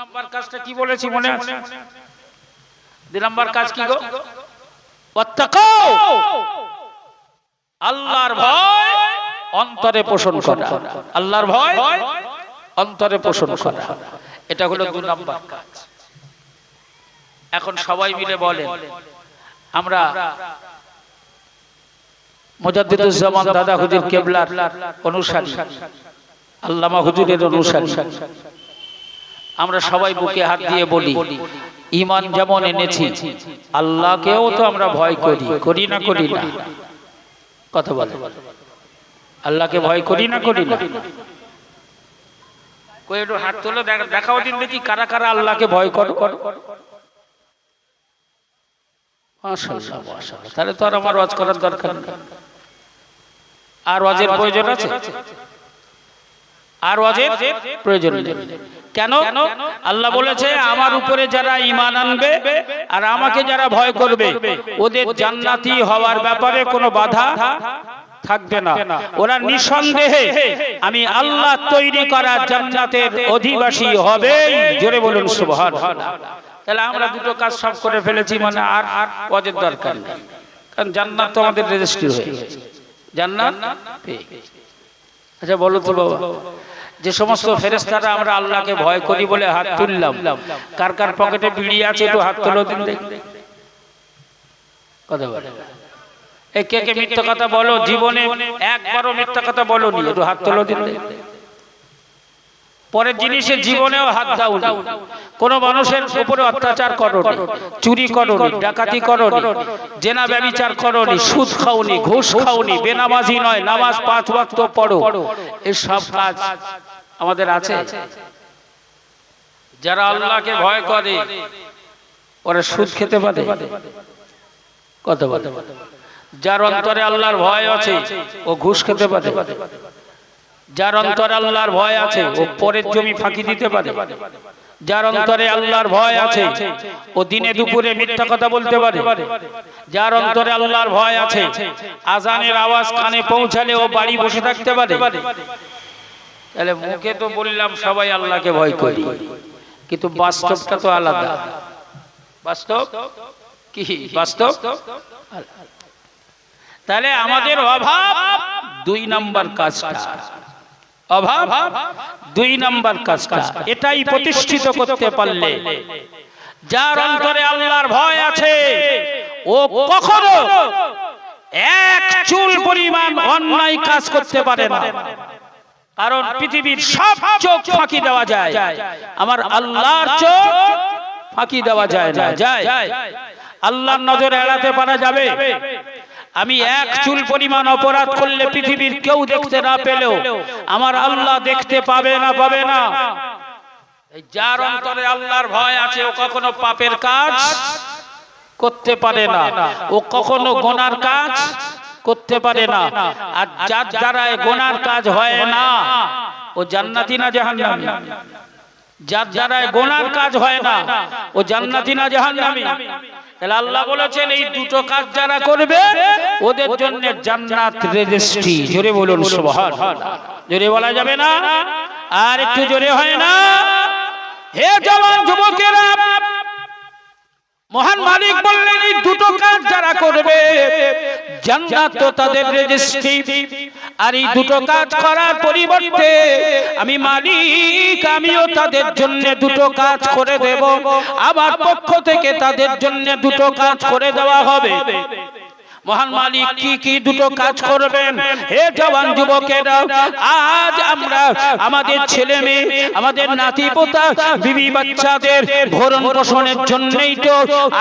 নাম্বার কাজটা কি বলেছি মনে আছে? দুই নাম্বার কাজ কি গো? ওয়াত্তাকাও, আল্লাহর ভয় অন্তরে পোষণ করা। আল্লাহর ভয় অন্তরে পোষণ করা, এটা হলো দুই নাম্বার কাজ। এখন সবাই মিলে বলেন, আমরা মুজাদ্দিদুজ্জামান দাদা হুজুর কেবলার অনুসারী, আল্লামা হুজুরের অনুসারী। আমরা সবাই বুকে হাত দিয়ে বলি, ঈমান যেমন এনেছি আল্লাহকেও তো আমরা ভয় করি, করি না করি না? কথা বলে, আল্লাহকে ভয় করি না করি না? কই একটু হাত তোলো, দেখাও দিন দেখি কারা কারা আল্লাহকে ভয় করো। মাশাআল্লাহ মাশাআল্লাহ, তাহলে তো আর আমার ওয়াজ করার দরকার নেই। আর ওয়াজের প্রয়োজন আছে? আর ওয়াজের প্রয়োজন নেই। কেন? আল্লাহ বলেছে আমার উপরে যারা ঈমান আনবে আর আমাকে যারা ভয় করবে ওদের জান্নাতি হওয়ার ব্যাপারে কোনো বাধা থাকবে না। ওরা নিঃসন্দেহে আমি আল্লাহ তৈরি করা জান্নাতের অধিবাসী হবে। জোরে বলুন সুবহানাল্লাহ। তাহলে আমরা দুটো কাজ সব করে ফেলেছি, মানে আর ওয়াজের দরকার নেই, কারণ জান্নাত তো আমাদের রেজিস্ট্রি হয়ে গেছে। জান্নাত পেয়ে গেছি। আচ্ছা বলো তো বাবা, যে সমস্ত ফেরেশতারা আমরা আল্লাহকে ভয় করি বলে হাত তুললাম, কার কার পকেটে বিড়ি আছে একটু হাত তোলো দিন দেখি। কথা বলে এই কে কে মিথ্যা কথা বলো, জীবনে একবারও মিথ্যা কথা বলোনি, একটু হাত তোলো দিন দেখি। পরের জিনিসে জীবনেও হাত দাওনি, কোন মানুষের উপরে অত্যাচার করোনি, চুরি করোনি, ডাকাতি করোনি, জেনা ব্যভিচার করোনি, সুদ খাওনি, ঘুষ খাওনি, বেনামাজি নয়, নামাজ 5 ওয়াক্ত পড়ো। এই সব কাজ আমাদের আছে। যারা আল্লাহকে ভয় করে ওরা সুদ খেতে পারে? কত বলে? যার অন্তরে আল্লাহর ভয় আছে ও ঘুষ খেতে পারে? যার অন্তরে আল্লাহর ভয় আছে ও পরের জমি ফাঁকি দিতে পারে? যার অন্তরে আল্লাহর ভয় আছে ও দিনে দুপুরে মিথ্যা কথা বলতে পারে? যার অন্তরে আল্লাহর ভয় আছে আজানের আওয়াজ কানে পৌঁছালে ও বাড়ি বসে থাকতে পারে? তাহলে মুখে তো বললাম সবাই আল্লাহকে ভয় করি, কিন্তু বাস্তবটা তো আলাদা। বাস্তব কি? বাস্তব তাহলে আমাদের অভাব 2 নাম্বার কাজটা, অভাব 2 নাম্বার কাজটা, এটাই প্রতিষ্ঠিত করতে পারলে যার অন্তরে আল্লাহর ভয় আছে ও কখনো এক চুল পরিমাণ অন্যায় কাজ করতে পারে না। কারণ পৃথিবীর সব চোখ ফাঁকি দেওয়া যায়, আমার আল্লাহর চোখ ফাঁকি দেওয়া যায় না। যায় আল্লাহর নজর এড়াতে পারা যাবে? আমি এক চুল পরিমাণ অপরাধ করলে পৃথিবীর কেউ দেখতে না পেলেও আমার আল্লাহ দেখতে পাবে না? পাবে না? যার অন্তরে আল্লাহর ভয় আছে ও কখনো পাপের কাজ করতে পারে না, ও কখনো গুনার কাজ করতে পারে না। আর যার দ্বারা গুনার কাজ হয় না ও জান্নাতি না জাহান্নামী? যার দ্বারা গুনার কাজ হয় না ও জান্নাতি না জাহান্নামী? তাহলে আল্লাহ বলেছেন এই দুটো কাজ যারা করবে ওদের জন্য জান্নাত রেজিস্ট্রি। জোরে বলুন সুবহানাল্লাহ। জোরে বলা যাবে না? আর একটু জোরে হয় না? হে জওয়ান যুবকেরা, মহান মালিক বললেন এই দুটো কাজ যারা করবে জান্নাত তো তাদের রেজিস্ট্রি। আর এই দুটো কাজ করার পরিবর্তে আমি মালিক আমিও তাদের জন্য দুটো কাজ করে দেব। আমার পক্ষ থেকে তাদের জন্য দুটো কাজ করে দেওয়া হবে। মহান মালিক কি কি দুটো কাজ করবেন? হে জওয়ান যুবকেরা, আজ আমরা আমাদের ছেলে মেয়ে, আমাদের নাতি পোতা, বিবি বাচ্চাদের ভরণ পোষণের জন্যই তো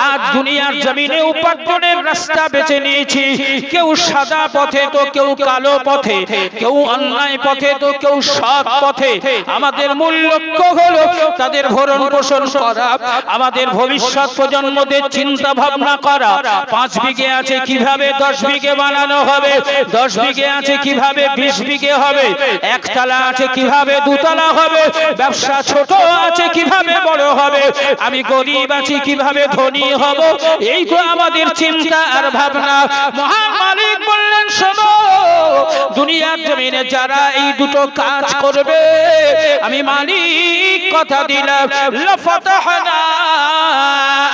আজ দুনিয়ার জমিনে উপার্জনের রাস্তা বেছে নিয়েছি। কেউ সাদা পথে তো কেউ কালো পথে, কেউ অন্যায় পথে তো কেউ সৎ পথে। আমাদের মূল লক্ষ্য হলো তাদের ভরণ পোষণ করা, আমাদের ভবিষ্যৎ প্রজন্মদের চিন্তা ভাবনা করা। 5 বিঘে আছে কিভাবে 10 বিঘে বানানো হবে, 10 বিঘে আছে কিভাবে 20 বিঘে হবে, একতলা আছে কিভাবে 2 তলা হবে, ব্যবসা ছোট আছে কিভাবে বড় হবে, আমি গরিব আছি কিভাবে ধনী হব। এই তো আমাদের চিন্তা আর ভাবনা। মহান মালিক বললেন শোনো, দুনিয়ার জমিনে যারা এই দুটো কাজ করবে আমি মালিক কথা দিলাম, লাফাতাহনা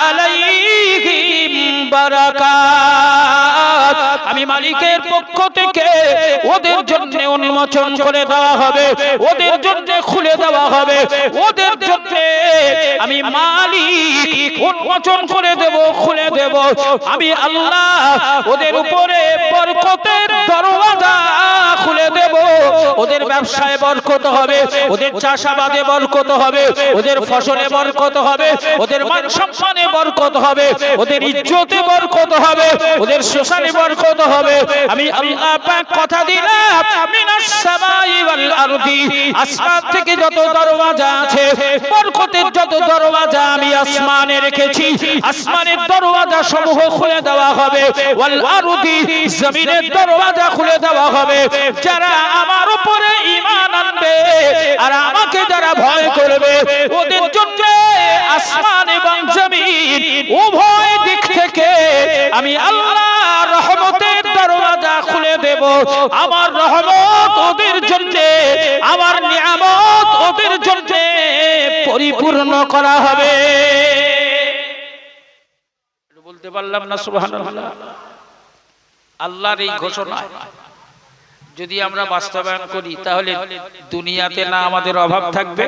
আলাইহিম বারাকাত। আমি মালিকের পক্ষ থেকে ওদের জন্য উন্মোচন করে দেওয়া হবে, ওদের জন্য খুলে দেওয়া হবে, ওদের জন্য আমি মালিক উন্মোচন করে দেব, খুলে দেব। আমি আল্লাহ ওদের উপরে বরকতের দরওয়াজা খুলে দেব। ওদের ব্যবসায় বরকত হবে, ওদের চাষাবাদে বরকত হবে, ওদের ফসলে বরকত হবে, ওদের মান সম্মানে বরকত হবে, ওদের ইজ্জতে বরকত হবে, ওদের সোশ্যালে বরকত হবে। আমি আল্লাহ পাক কথা দিলাম, মিনাস সামাই ওয়াল আরদি, আসমান থেকে যত দরওয়াজা আছে, বরকতের যত দরওয়াজা আমি আসমানে রেখেছি, আসমানের দরওয়াজা সমূহ খুলে দেওয়া হবে, ওয়াল আরদি, জমিনের দরওয়াজা খুলে দেওয়া হবে। যারা আমার উপরে ঈমান আনবে আর আমাকে যারা ভয় করবে, ওদের জন্য আসমান এবং জমিন উভয় দিক থেকে আমি আল্লাহ রহমতের দরওয়াজা খুলে দেব। আমার রহমত ওদের জন্য, আমার নিয়ামত ওদের জন্য পরিপূর্ণ করা হবে। বলতে পারলাম না সুবহানাল্লাহ? আল্লাহর এই ঘোষণা যদি আমরা বাস্তবায়ন করি, তাহলে দুনিয়াতে না আমাদের অভাব থাকবে,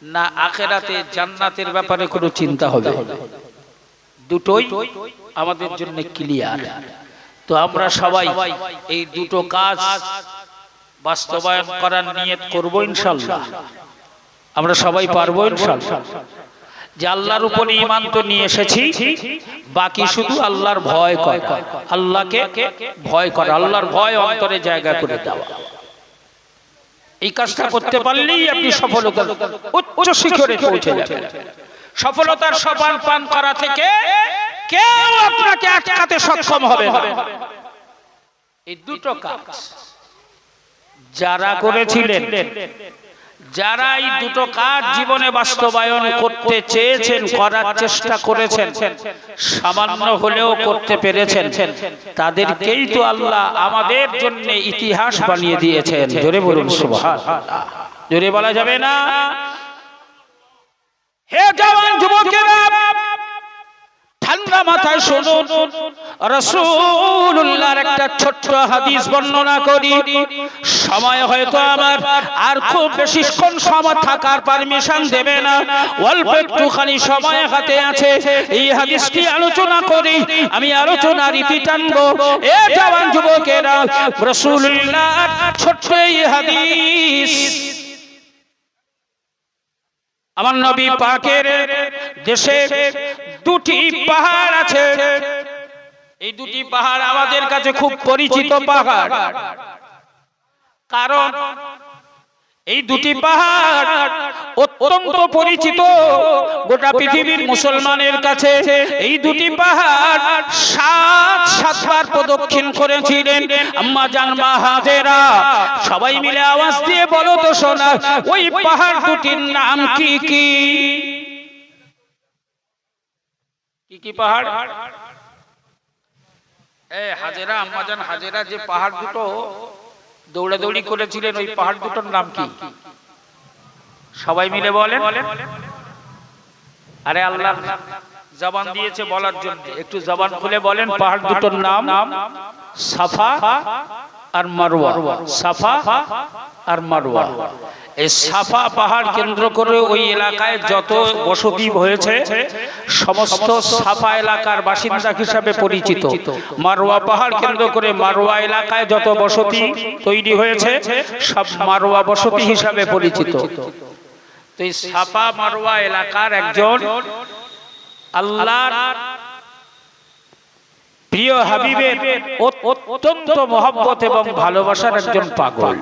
না আখিরাতে জান্নাতের ব্যাপারে কোনো চিন্তা হবে। দুটোই আমাদের জন্য ক্লিয়ার। তো আমরা সবাই এই দুটো কাজ বাস্তবায়ন করার নিয়ত করব ইনশাআল্লাহ। আমরা সবাই পারবো ইনশাআল্লাহ। যে আল্লাহর উপরে ঈমান তো নিয়ে এসেছি, বাকি শুধু আল্লাহর ভয় করা, আল্লাহকে ভয় করা, আল্লাহর ভয় অন্তরে জায়গা করে দেওয়া। এই কাজটা করতে পারলেই আপনি সফলতার উচ্চ শিখরে পৌঁছে যাবেন। সফলতার সোপান পান করা থেকে কেউ আপনাকে আটকাতে সক্ষম হবে না। এই দুটো কাজ যারা করেছিলেন, যারা এই দুটো কাজ জীবনে বাস্তবায়ন করতে চেয়েছেন, করার চেষ্টা করেছেন, সামান্য হলেও করতে পেরেছেন, তাদেরকেই তো আল্লাহ আমাদের জন্য ইতিহাস বানিয়ে দিয়েছেন। জোরে বলুন সুবহানাল্লাহ। জোরে বলা যাবে না? হে জওয়ান যুবকেরা, ঠান্ডা মাথায় শুনুন, রাসূলুল্লাহর একটা ছোট্ট হাদিস বর্ণনা করি। সময় হয়তো আমার আর খুব বেশিক্ষণ সময় থাকার পারমিশন দেবে না, অল্প একটুখানি সময় হাতে আছে। এই হাদিসটি আলোচনা করি, আমি আলোচনার রীতি টানবো। এ জওয়ান যুবকেরা, রাসূলুল্লাহর ছোট্ট এই হাদিস, আমার নবী পাকের দেশে দুটি পাহাড় আছে। এই দুটি পাহাড় আমাদের কাছে খুব পরিচিত পাহাড়, কারণ এই দুটি পাহাড় অত্যন্ত পরিচিত গোটা পৃথিবীর মুসলমানের কাছে। এই দুটি পাহাড় সাতবার প্রদক্ষিণ করেছিলেন আম্মা জান মা হাজেরা। সবাই মিলে আওয়াজ দিয়ে বলো তো শোনা, ওই পাহাড় দুটির নাম কি কি? কি কি পাহাড়? হাজেরা, আম্মা জান হাজেরা যে পাহাড় দুটো দৌড়াদৌড়ি করেছিলেন, ওই পাহাড় দুটোর নাম কি? সবাই মিলে বলেন। আরে আল্লাহ জবান দিয়েছে বলার জন্য, একটু জবান খুলে বলেন। পাহাড় দুটোর নাম সাফা আর মারওয়া। সাফা আর মারওয়া। এই সাফা পাহাড় কেন্দ্র করে ওই এলাকায় যত বসতি হয়েছে, সমস্ত সাফা এলাকার বাসিন্দা হিসাবে পরিচিত। মারওয়া পাহাড় কেন্দ্র করে মারওয়া এলাকায় যত বসতি তৈরি হয়েছে, সব মারওয়া বসতি হিসাবে পরিচিত। তো এই সাফা মারওয়া এলাকার একজন আল্লাহর প্রিয় হাবিবের অত্যন্ত মহব্বত এবং ভালোবাসার একজন পাগল,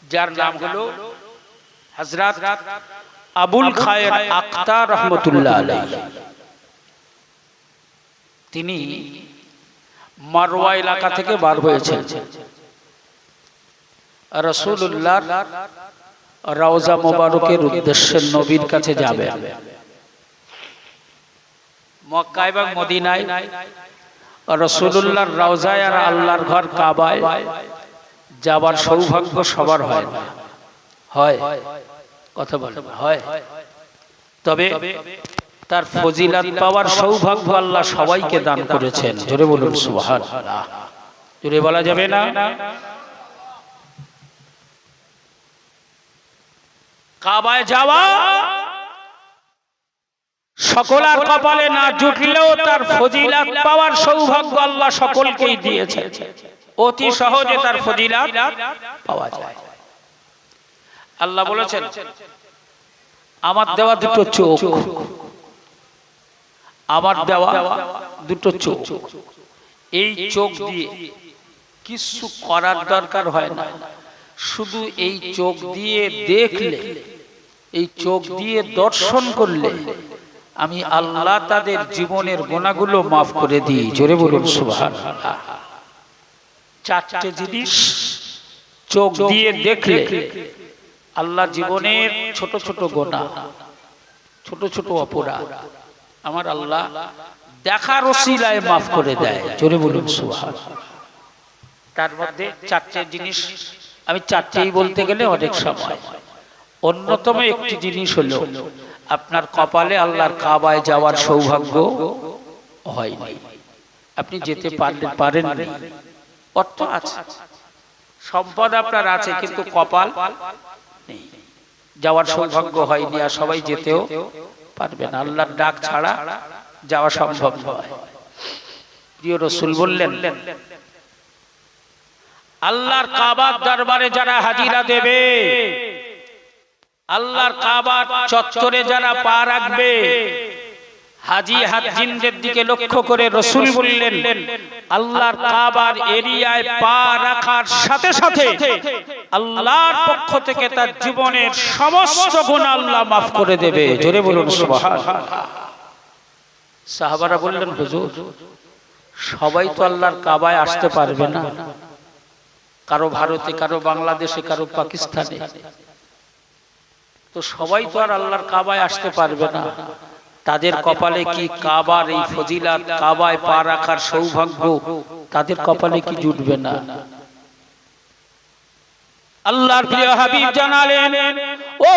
যার নাম হলো হযরত আবুল খায়ের আখতার রহমতুল্লাহ আলাইহি। তিনি মারওয়া এলাকা থেকে বার হয়েছেন, রাসূলুল্লাহর রওজা মোবারকের উদ্দেশ্যে নবীর কাছে যাবেন। মক্কা এবং মদিনায় রাসূলুল্লাহর রওজায় আর আল্লাহর ঘর কাবায় যাবার সৌভাগ্য সবার হয় না। হয়? কথা বলেন, হয়? তবে তার ফজিলত পাওয়ার সৌভাগ্য আল্লাহ সবাইকে দান করেছেন। জোরে বলুন সুবহানাল্লাহ। জোরে বলা যাবে না? কাবায় যাওয়া সকলের কপালে না জুটলেও তার ফজিলত পাওয়ার সৌভাগ্য আল্লাহ সকলকেই দিয়েছেন। অতি সহজে তার ফজিলত পাওয়া যায়। আল্লাহ বলেছেন আমার দেওয়া দুটো চোখ, আমার দেওয়া দুটো চোখ, এই চোখ দিয়ে কিছু করার দরকার হয় না, শুধু এই চোখ দিয়ে দেখলে, এই চোখ দিয়ে দর্শন করলে আমি আল্লাহ তাদের জীবনের গুনাহগুলো মাফ করে দিই। জোরে বলুন সুবহানাল্লাহ। চারটে জিনিস চোখ দিয়ে দেখলে আল্লাহ জীবনের ছোট ছোট গুনাহ, ছোট ছোট অপরাধ আমার আল্লাহ দেখার ওসিলায় মাফ করে দেয়। জোরে বলুন সুবহানাল্লাহ। তার মধ্যে চারটে জিনিস, আমি চারটেই বলতে গেলে অনেক সময়, অন্যতম একটি জিনিস হলো আপনার কপালে আল্লাহর কাবায় যাওয়ার সৌভাগ্য হয়নি, আপনি যেতে পারেননি। অর্থ আছে, সম্পদ আপনার আছে, কিন্তু কপাল নেই, যাওয়ার সৌভাগ্য হয়নি, আর সবাই যেতেও পারবে না, আল্লাহর ডাক ছাড়া যাওয়া সম্ভব নয়। প্রিয় রাসূল বললেন আল্লাহর কাবার দরবারে যারা হাজিরা দেবে, আল্লাহর কাবার চত্বরে যারা পা রাখবে, হাজি হাজিনদের দিকে লক্ষ্য করে রাসূল বললেন আল্লাহর কাবার এরিয়ায় পা রাখার সাথে সাথে আল্লাহর পক্ষ থেকে তার জীবনের সমস্ত গুনাহ আল্লাহ মাফ করে দেবে। জোরে বলুন সুবহানাল্লাহ। সাহাবারা বললেন হুজুর সবাই তো আল্লাহর কাবায় আসতে পারবে না, কারো ভারতে, কারো বাংলাদেশে, কারো পাকিস্তানে, তো সবাই তো আর আল্লাহর কাবায় আসতে পারবে না, তাদের কপালে কি কাবার এই ফজিলত, কাবায় পা রাখার সৌভাগ্য তাদের কপালে কি জুটবে না? আল্লাহর প্রিয় হাবিব জানালেন ও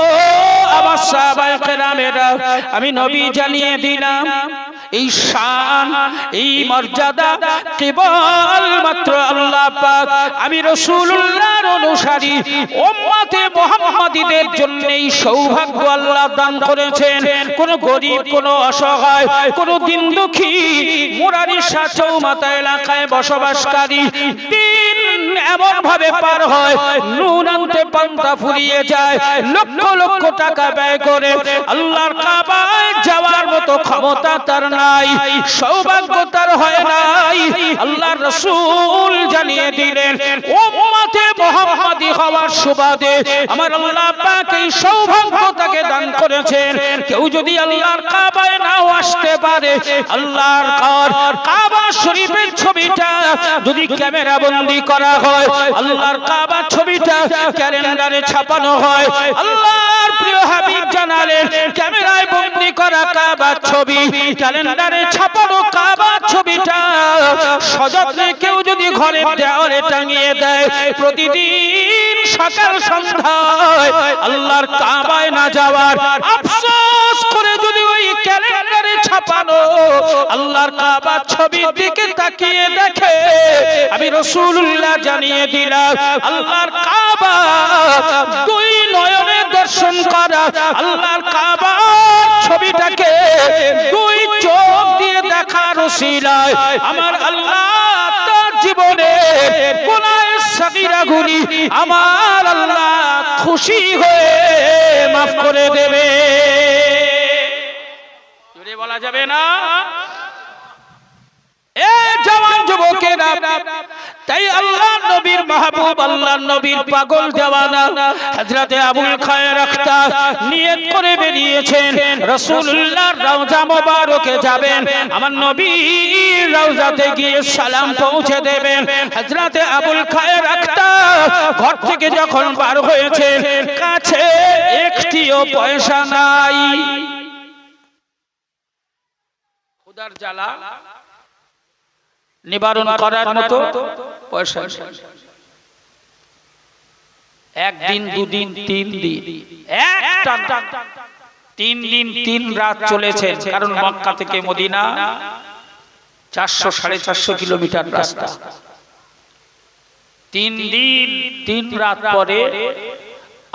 আমার সাহাবায়ে কেরামেরা, আমি নবী জানিয়ে দিলাম এই শান, এই মর্যাদা কেবল মাত্র আল্লাহ পাক আমি রাসূলুল্লাহর অনুসারী উম্মতে মুহাম্মাদীদের জন্য এই সৌভাগ্য আল্লাহ দান করেছেন। কোন গরীব, কোন অসহায়, কোন দিন দুঃখী মুরারি শাহ চৌমাথা এলাকায় বসবাসকারী দিন এমন ভাবে পার হয়, নুন আনতে পান্তা ফুরিয়ে যায়, লক্ষ লক্ষ টাকা ব্যয় করে আল্লাহর কাবায় যাওয়ার মতো ক্ষমতা তার নাই, সৌভাগ্য তার হয় নাই। আল্লাহর রাসূল জানিয়ে দিলেন উম্মতে মুহাম্মাদী হওয়ার সুবাদে আমার আল্লাহ পাক এই সৌভাগ্য তাকে দান করেছেন। কেউ যদি আল্লাহর কাবায় নাও আসতে পারে, আল্লাহর কাবা শরীফের ছবিটা যদি ক্যামেরা বন্দী করা হয়, আল্লাহর কাবা ছবিটা ক্যালেন্ডারে ছাপানো হয়, আল্লাহর প্রিয় হাবিব জানালেন ক্যামেরায় বন্দী করা কাবা ছবি, ক্যালেন্ডারে ছাপানো কাবা ছবিটা সযত্নে কেউ যদি ঘরের দেওয়ালে টাঙিয়ে দেয়, প্রতিদিন সকাল সন্ধ্যায় আল্লাহর কাবায় না যাওয়ার আফসোস করে যদি ওই ক্যালেন্ডারে ছাপানো আল্লাহর কাবা ছবির দিকে তাকিয়ে দেখে, আমি রাসূলুল্লাহ জানিয়ে দিলাম আল্লাহর কাবা দুই নয়নে দর্শন করা, আল্লাহর কাবা ছবিটাকে দুই চোখ দিয়ে দেখার ওসিলায় আমার আল্লাহ তার জীবনে গুনাহের সাগীরাগুলি আমার আল্লাহ খুশি হয়ে মাফ করে দেবে। জোরে বলা যাবে না? এ জওয়ান যুবকেরা, তাই আল্লাহর নবীর মাহবুব, আল্লাহর নবীর পাগল দেওয়ানা হযরতে আবুল খায়ের আখতা নিয়ত করে বেরিয়েছেন রাসূলুল্লাহর রওজা মোবারকে যাবেন, আমার নবীর রওজাতে গিয়ে সালাম পৌঁছে দেবেন। হযরতে আবুল খায়ের আখতা ঘর থেকে যখন বার হয়েছেন, কাছে একটিও পয়সা নাই, খোদার জ্বালা নিবারণ করার মতো পয়সা। একদিন, দুদিন, 3 দিন, একটা 3 দিন 3 রাত চলেছেন, কারণ মক্কা থেকে মদিনা 400-450 কিলোমিটার রাস্তা। 3 দিন 3 রাত পরে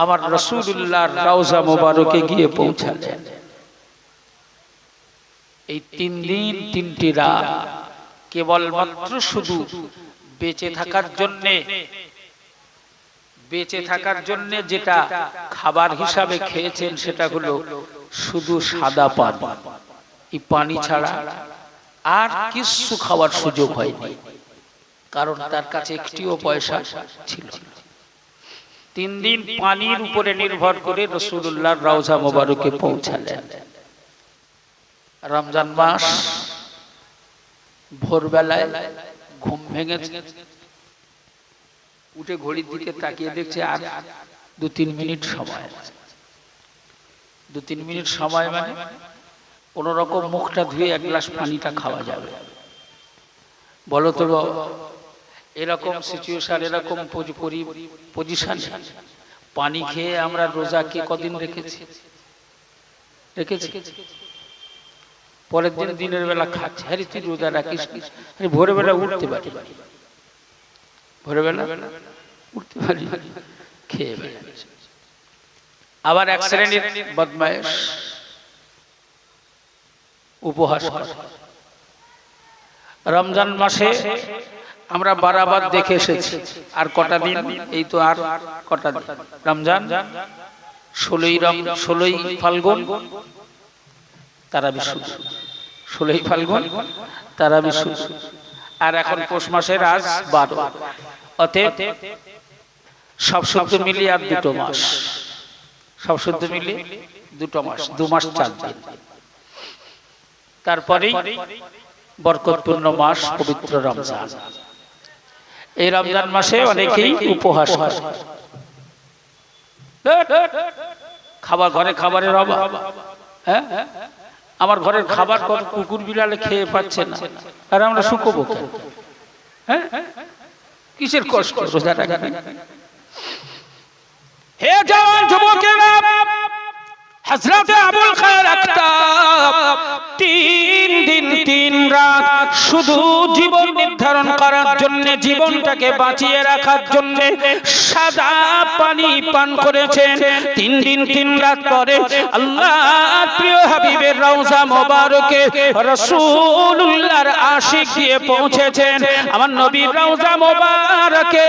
আমার রাসূলুল্লাহর রওজা মোবারকে গিয়ে পৌঁছালেন। এই 3 দিন 3টি রাত কেবলমাত্র শুধু বেঁচে থাকার জন্য যেটা খাবার হিসাবে খেয়েছেন সেটা হলো শুধু সাদা পানি। এই পানি ছাড়া আর কিছু খাওয়ার সুযোগ হয়নি, কারণ তার কাছে একটিও পয়সা ছিল না। 3 দিন পানির উপরে নির্ভর করে রাসূলুল্লাহর রওজা মোবারকে পৌঁছালেন। রমজান মাস, ভোরবেলায় ঘুম ভেঙেছে, উঠে ঘড়ির দিকে তাকিয়ে দেখছে আর 2-3 মিনিট সময়। 2-3 মিনিট সময় মানে কোন রকম মুখটা ধুয়ে 1 গ্লাস পানিটা খাওয়া যাবে। বলো তো এরকম সিচুয়েশন, এরকম পজিশন, পানি খেয়ে আমরা রোজা কে কদিন রেখেছি? পরের দিন দিনের বেলা খাচ্ছে, আরে তুই রোজা রাখিস, আরে ভোরবেলা উঠতে পারি, ভোরবেলা উঠতে পারি, খেয়ে বেড়াচ্ছে। আবার এক শ্রেণীর বদমায়েশ উপহাস করে। রমজান মাসে আমরা বারাবার দেখে এসেছি, আর কটা দিন, এই তো আর কটা দিন রমজান, 16ই ফাল্গুন তারাবি শুরু, 16ই ফাল্গুন তারাবি শুরু, আর এখন পৌষ মাসের আজ 12। অতএব সব শুদ্ধ মিলিয়ে আর 2 মাস, সব শুদ্ধ মিলিয়ে 2 মাস, 2 মাস 4 দিন। তারপরেই বরকতপূর্ণ মাস পবিত্র রমজান। এই রমজান মাসে অনেকেই উপহাস করে, খাবার ঘরে খাবারের অভাব, হ্যাঁ আমার ঘরের খাবার কত কুকুর বিড়ালে খেয়ে পাচ্ছে না, আর আমরা শুকোবো কেন? হ্যাঁ কিসের কষ্ট রোজা রাখা? হে জওয়ান যুবকেরা, হযরত আবুল খায়ের আখতাব 3 দিন 3 রাত শুধু জীবন নির্ধারণ করার জন্য, জীবনটাকে বাঁচিয়ে রাখার জন্য সাদা পানি পান করেছেন। 3 দিন 3 রাত পরে আল্লাহর প্রিয় হাবিবের রওজা মোবারকে রাসূলুল্লাহর আশিক দিয়ে পৌঁছেছেন। আমার নবীর রওজা মোবারকে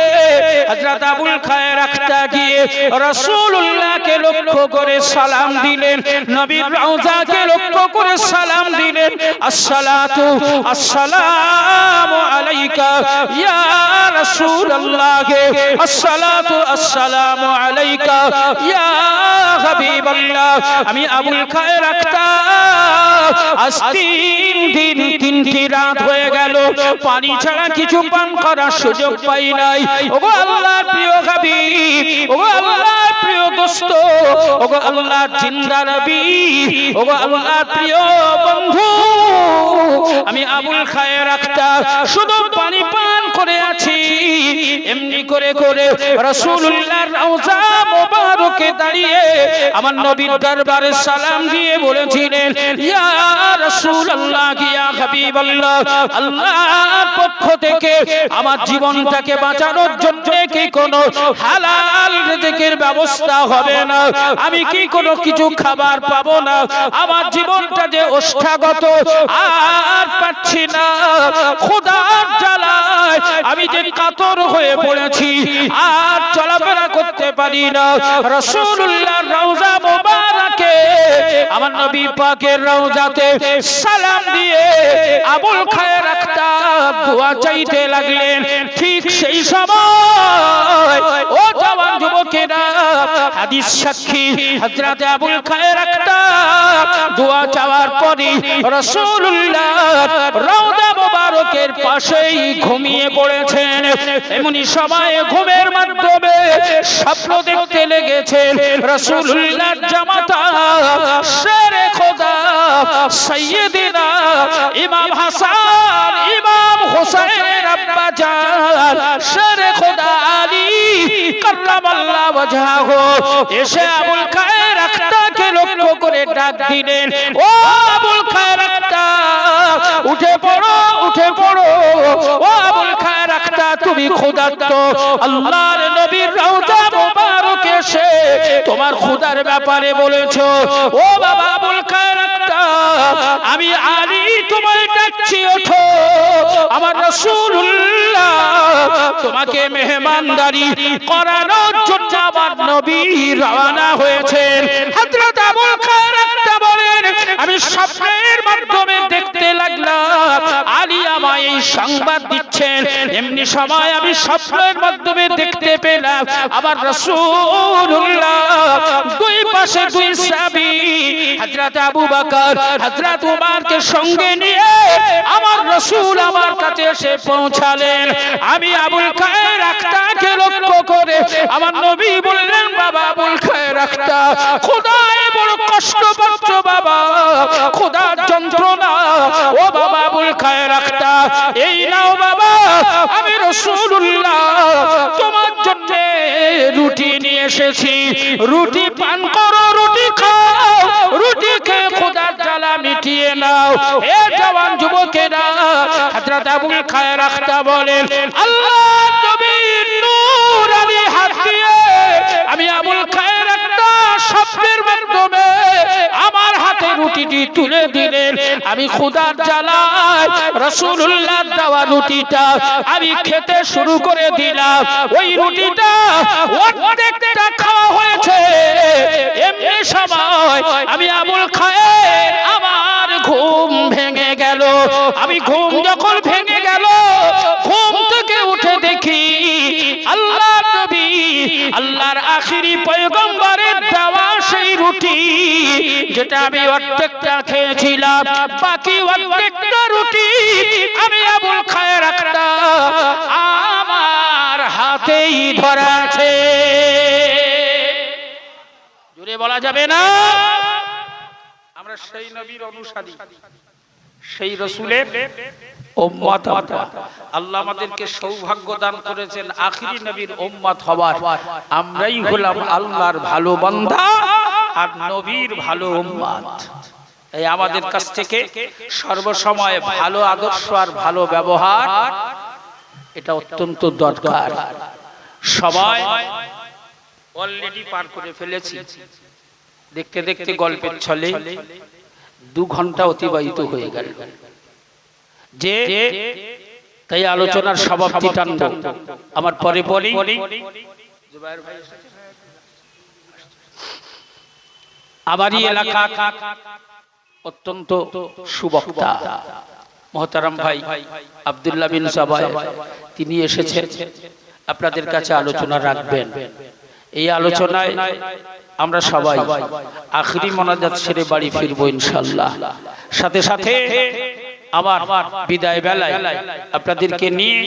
হযরত আবুল খায়ের আখতাব গিয়ে রাসূলুল্লাহকে লক্ষ্য করে সালাম দিলেন, নবীর রওজাকে লক্ষ্য করে সালাম দিলেন। আসসালাতু আসসালামু আলাইকা ইয়া রাসূলুল্লাহ, আসসালাতু আসসালামু আলাইকা ইয়া হাবিবাল্লাহ। আমি আবুল খায়ের আখতাব আজ 3 দিন 3টি রাত হয়ে গেল পানি ছাড়া কিছু পান করার সুযোগ পাই নাই। ওগো আল্লাহর প্রিয় হাবিব, ওগো আল্লাহর প্রিয় দোস্ত, ওগো আল্লাহর জিন্দা নবী, ওগো আল্লাহর প্রিয় বন্ধু, আমি আবুল খায়ের আখতাব শুধু পানি পান করে আছি। এমনি করে করে রাসূলুল্লাহর রওজা মোবারকে দাঁড়িয়ে আমার নবীর দরবারে সালাম দিয়ে বলেছিলেন, ইয়া রাসূলুল্লাহ, ইয়া হাবিবাল্লাহ, আল্লাহর পক্ষ থেকে আমার জীবনটাকে বাঁচানোর জন্য কি কোনো হালাল রিজিকের ব্যবস্থা হবে না? আমি কি কোনো কিছু খাবার পাবো না? আমার জীবনটা যে ওষ্ঠাগত, আর পাচ্ছি না, খোদার জ্বালায় আমি যে কাতর হয়ে পড়েছি, আর চলাফেরা করতে পারি না। রাসূলুল্লাহর রওজা মোবারকে আমার নবী পাকের রওজাতে সালাম দিয়ে আবুল খায়ের আখতাব দোয়া চাইতে লাগলেন। ঠিক সেই সময় ও জওয়ান যুবকেরা, হাদিস সাক্ষী হযরত আবুল খায়ের আখতাব দোয়া চাওয়ার পরে রাসূলুল্লাহর রওজা মোবারকের পাশেই ঘুমিয়ে পড়েছেন। এমনি সময় ঘুমের মাধ্যমে স্বপ্ন দেখতে লেগেছেন রাসূলুল্লাহর জামাতা শেরে খোদা সাইয়্যিদিনা ইমাম হাসান ইমাম হুসাইনের আব্বা জান শেরে খোদা আলী কাররামাল্লাহু ওয়াজহাহু এসে আবুল খায়ের আখতাবকে লক্ষ্য করে ডাক দিলেন, ও আবুল খায়ের আখতাব, উঠে পড়ো, উঠে পড়ো। ও আবুল খায়ের আখতাব, তুমি ক্ষুধার্ত, আল্লাহর নবীর রওজা মোবারকে এসে তোমার ক্ষুধার ব্যাপারে বলেছো। ও বাবা আবুল খায়ের আখতাব, আমি আলী তোমায় ডাকছি, ওঠো। আমার রাসূলুল্লাহ তোমাকে মেহমানদারি করানোর জন্য আমার নবী রওনা হয়েছেন। হযরত আবুল খায়ের একটা বলেন, আমি স্বপ্নের মাধ্যমে দেখতে লাগলাম আলী আমায় এই সংবাদ দিচ্ছেন। এমনি সময় আমি স্বপ্নের মাধ্যমে দেখতে পেলাম আমার রাসূলুল্লাহ দুই পাশে দুই সাহাবী, হযরত আবু বকর হযরত উমরকে সঙ্গে নিয়ে আমার রাসূল আমার কাছে এসে পৌঁছালেন। আমি আবুল খায়ের আখতাকে লক্ষ্য করে আমার নবী বললেন, বাবা আবুল খায়ের আখতা, খোদায় বড় কষ্ট পাচ্ছ বাবা, খোদার যন্ত্রণা। ও বাবা আবুল খায়ের আখতা, এই নাও বাবা, আমি রাসূলুল্লাহ তোমার জন্য রুটি নিয়ে এসেছি, রুটি পান করো, রুটি খাও, রুটি খেয়ে খোদার জ্বালা মিটিয়ে নাও। এ জওয়ান যুবকেরা, হযরত আবুল খায়ের আখতা বলেন, আল্লাহর নবীর নূর আমি হাত দিয়ে আমি আবুল খায়ের আখতা স্বপ্নের মাধ্যমে আমার হাতে রুটিটি তুলে দিলেন। আমি খোদার জ্বালায় রাসূলুল্লাহ দেওয়া রুটিটা আমি খেতে শুরু করে দিলাম। ওই রুটিটা অর্ধেকটা খাওয়া হয়েছে। এমনি সময় আমি আবুল খায়ের আমার ঘুম ভেঙে গেল। আমি ঘুম যখন ভেঙে গেল, ঘুম থেকে উঠে দেখি আল্লাহর নবী, আল্লাহর আখিরি পয়গম্বরের দেওয়া সেই রুটি, যেটা আমি অর্ধেকটা খেয়েছিলাম, বাকি অর্ধেকটা রুটি আমি আবুল খায়ের আখতা আমার হাতেই ধরা আছে। জোরে বলা যাবে না? আমরা সেই নবীর অনুসারী, সেই রাসূলের উম্মত। আল্লাহ আমাদেরকে সৌভাগ্য দান করেছেন আখিরি নবীর উম্মত হওয়ার। আমরাই হলাম আল্লাহর ভালো বান্দা আর নবীর ভালো উম্মত। এই আমাদের কাছ থেকে সর্বসময় ভালো আদর্শ আর ভালো ব্যবহার এটা অত্যন্ত দরকার। সময় অলরেডি পার করে ফেলেছি। দেখতে দেখতে গল্পের ছলে 2 ঘন্টা অতিবাহিত হয়ে গেল। যে তাই আলোচনার সমাপ্তি টানব। আমার পরে বলি, আমারই এলাকা অত্যন্ত সুবক্তা মহতারাম ভাই আব্দুল্লাহ বিন সাবাই, তিনি এসেছেন আপনাদের কাছে আলোচনা রাখবেন। এই আলোচনায় আমরা সবাই আখিরি মোনাজাত সেরে বাড়ি ফিরবো ইনশাআল্লাহ। সাথে সাথে আমার বিদায় বেলায় আপনাদেরকে নিয়ে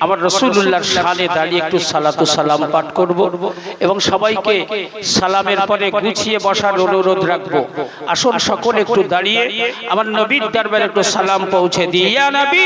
আমার রাসূলুল্লাহর শানে দাঁড়িয়ে একটু সালাতু সালাম পাঠ করব এবং সবাইকে সালামের পরে গুছিয়ে বসার অনুরোধ রাখবো। আসুন সকলে একটু দাঁড়িয়ে আমার নবীর দরবারে একটু সালাম পৌঁছে দিই। ইয়া নবী।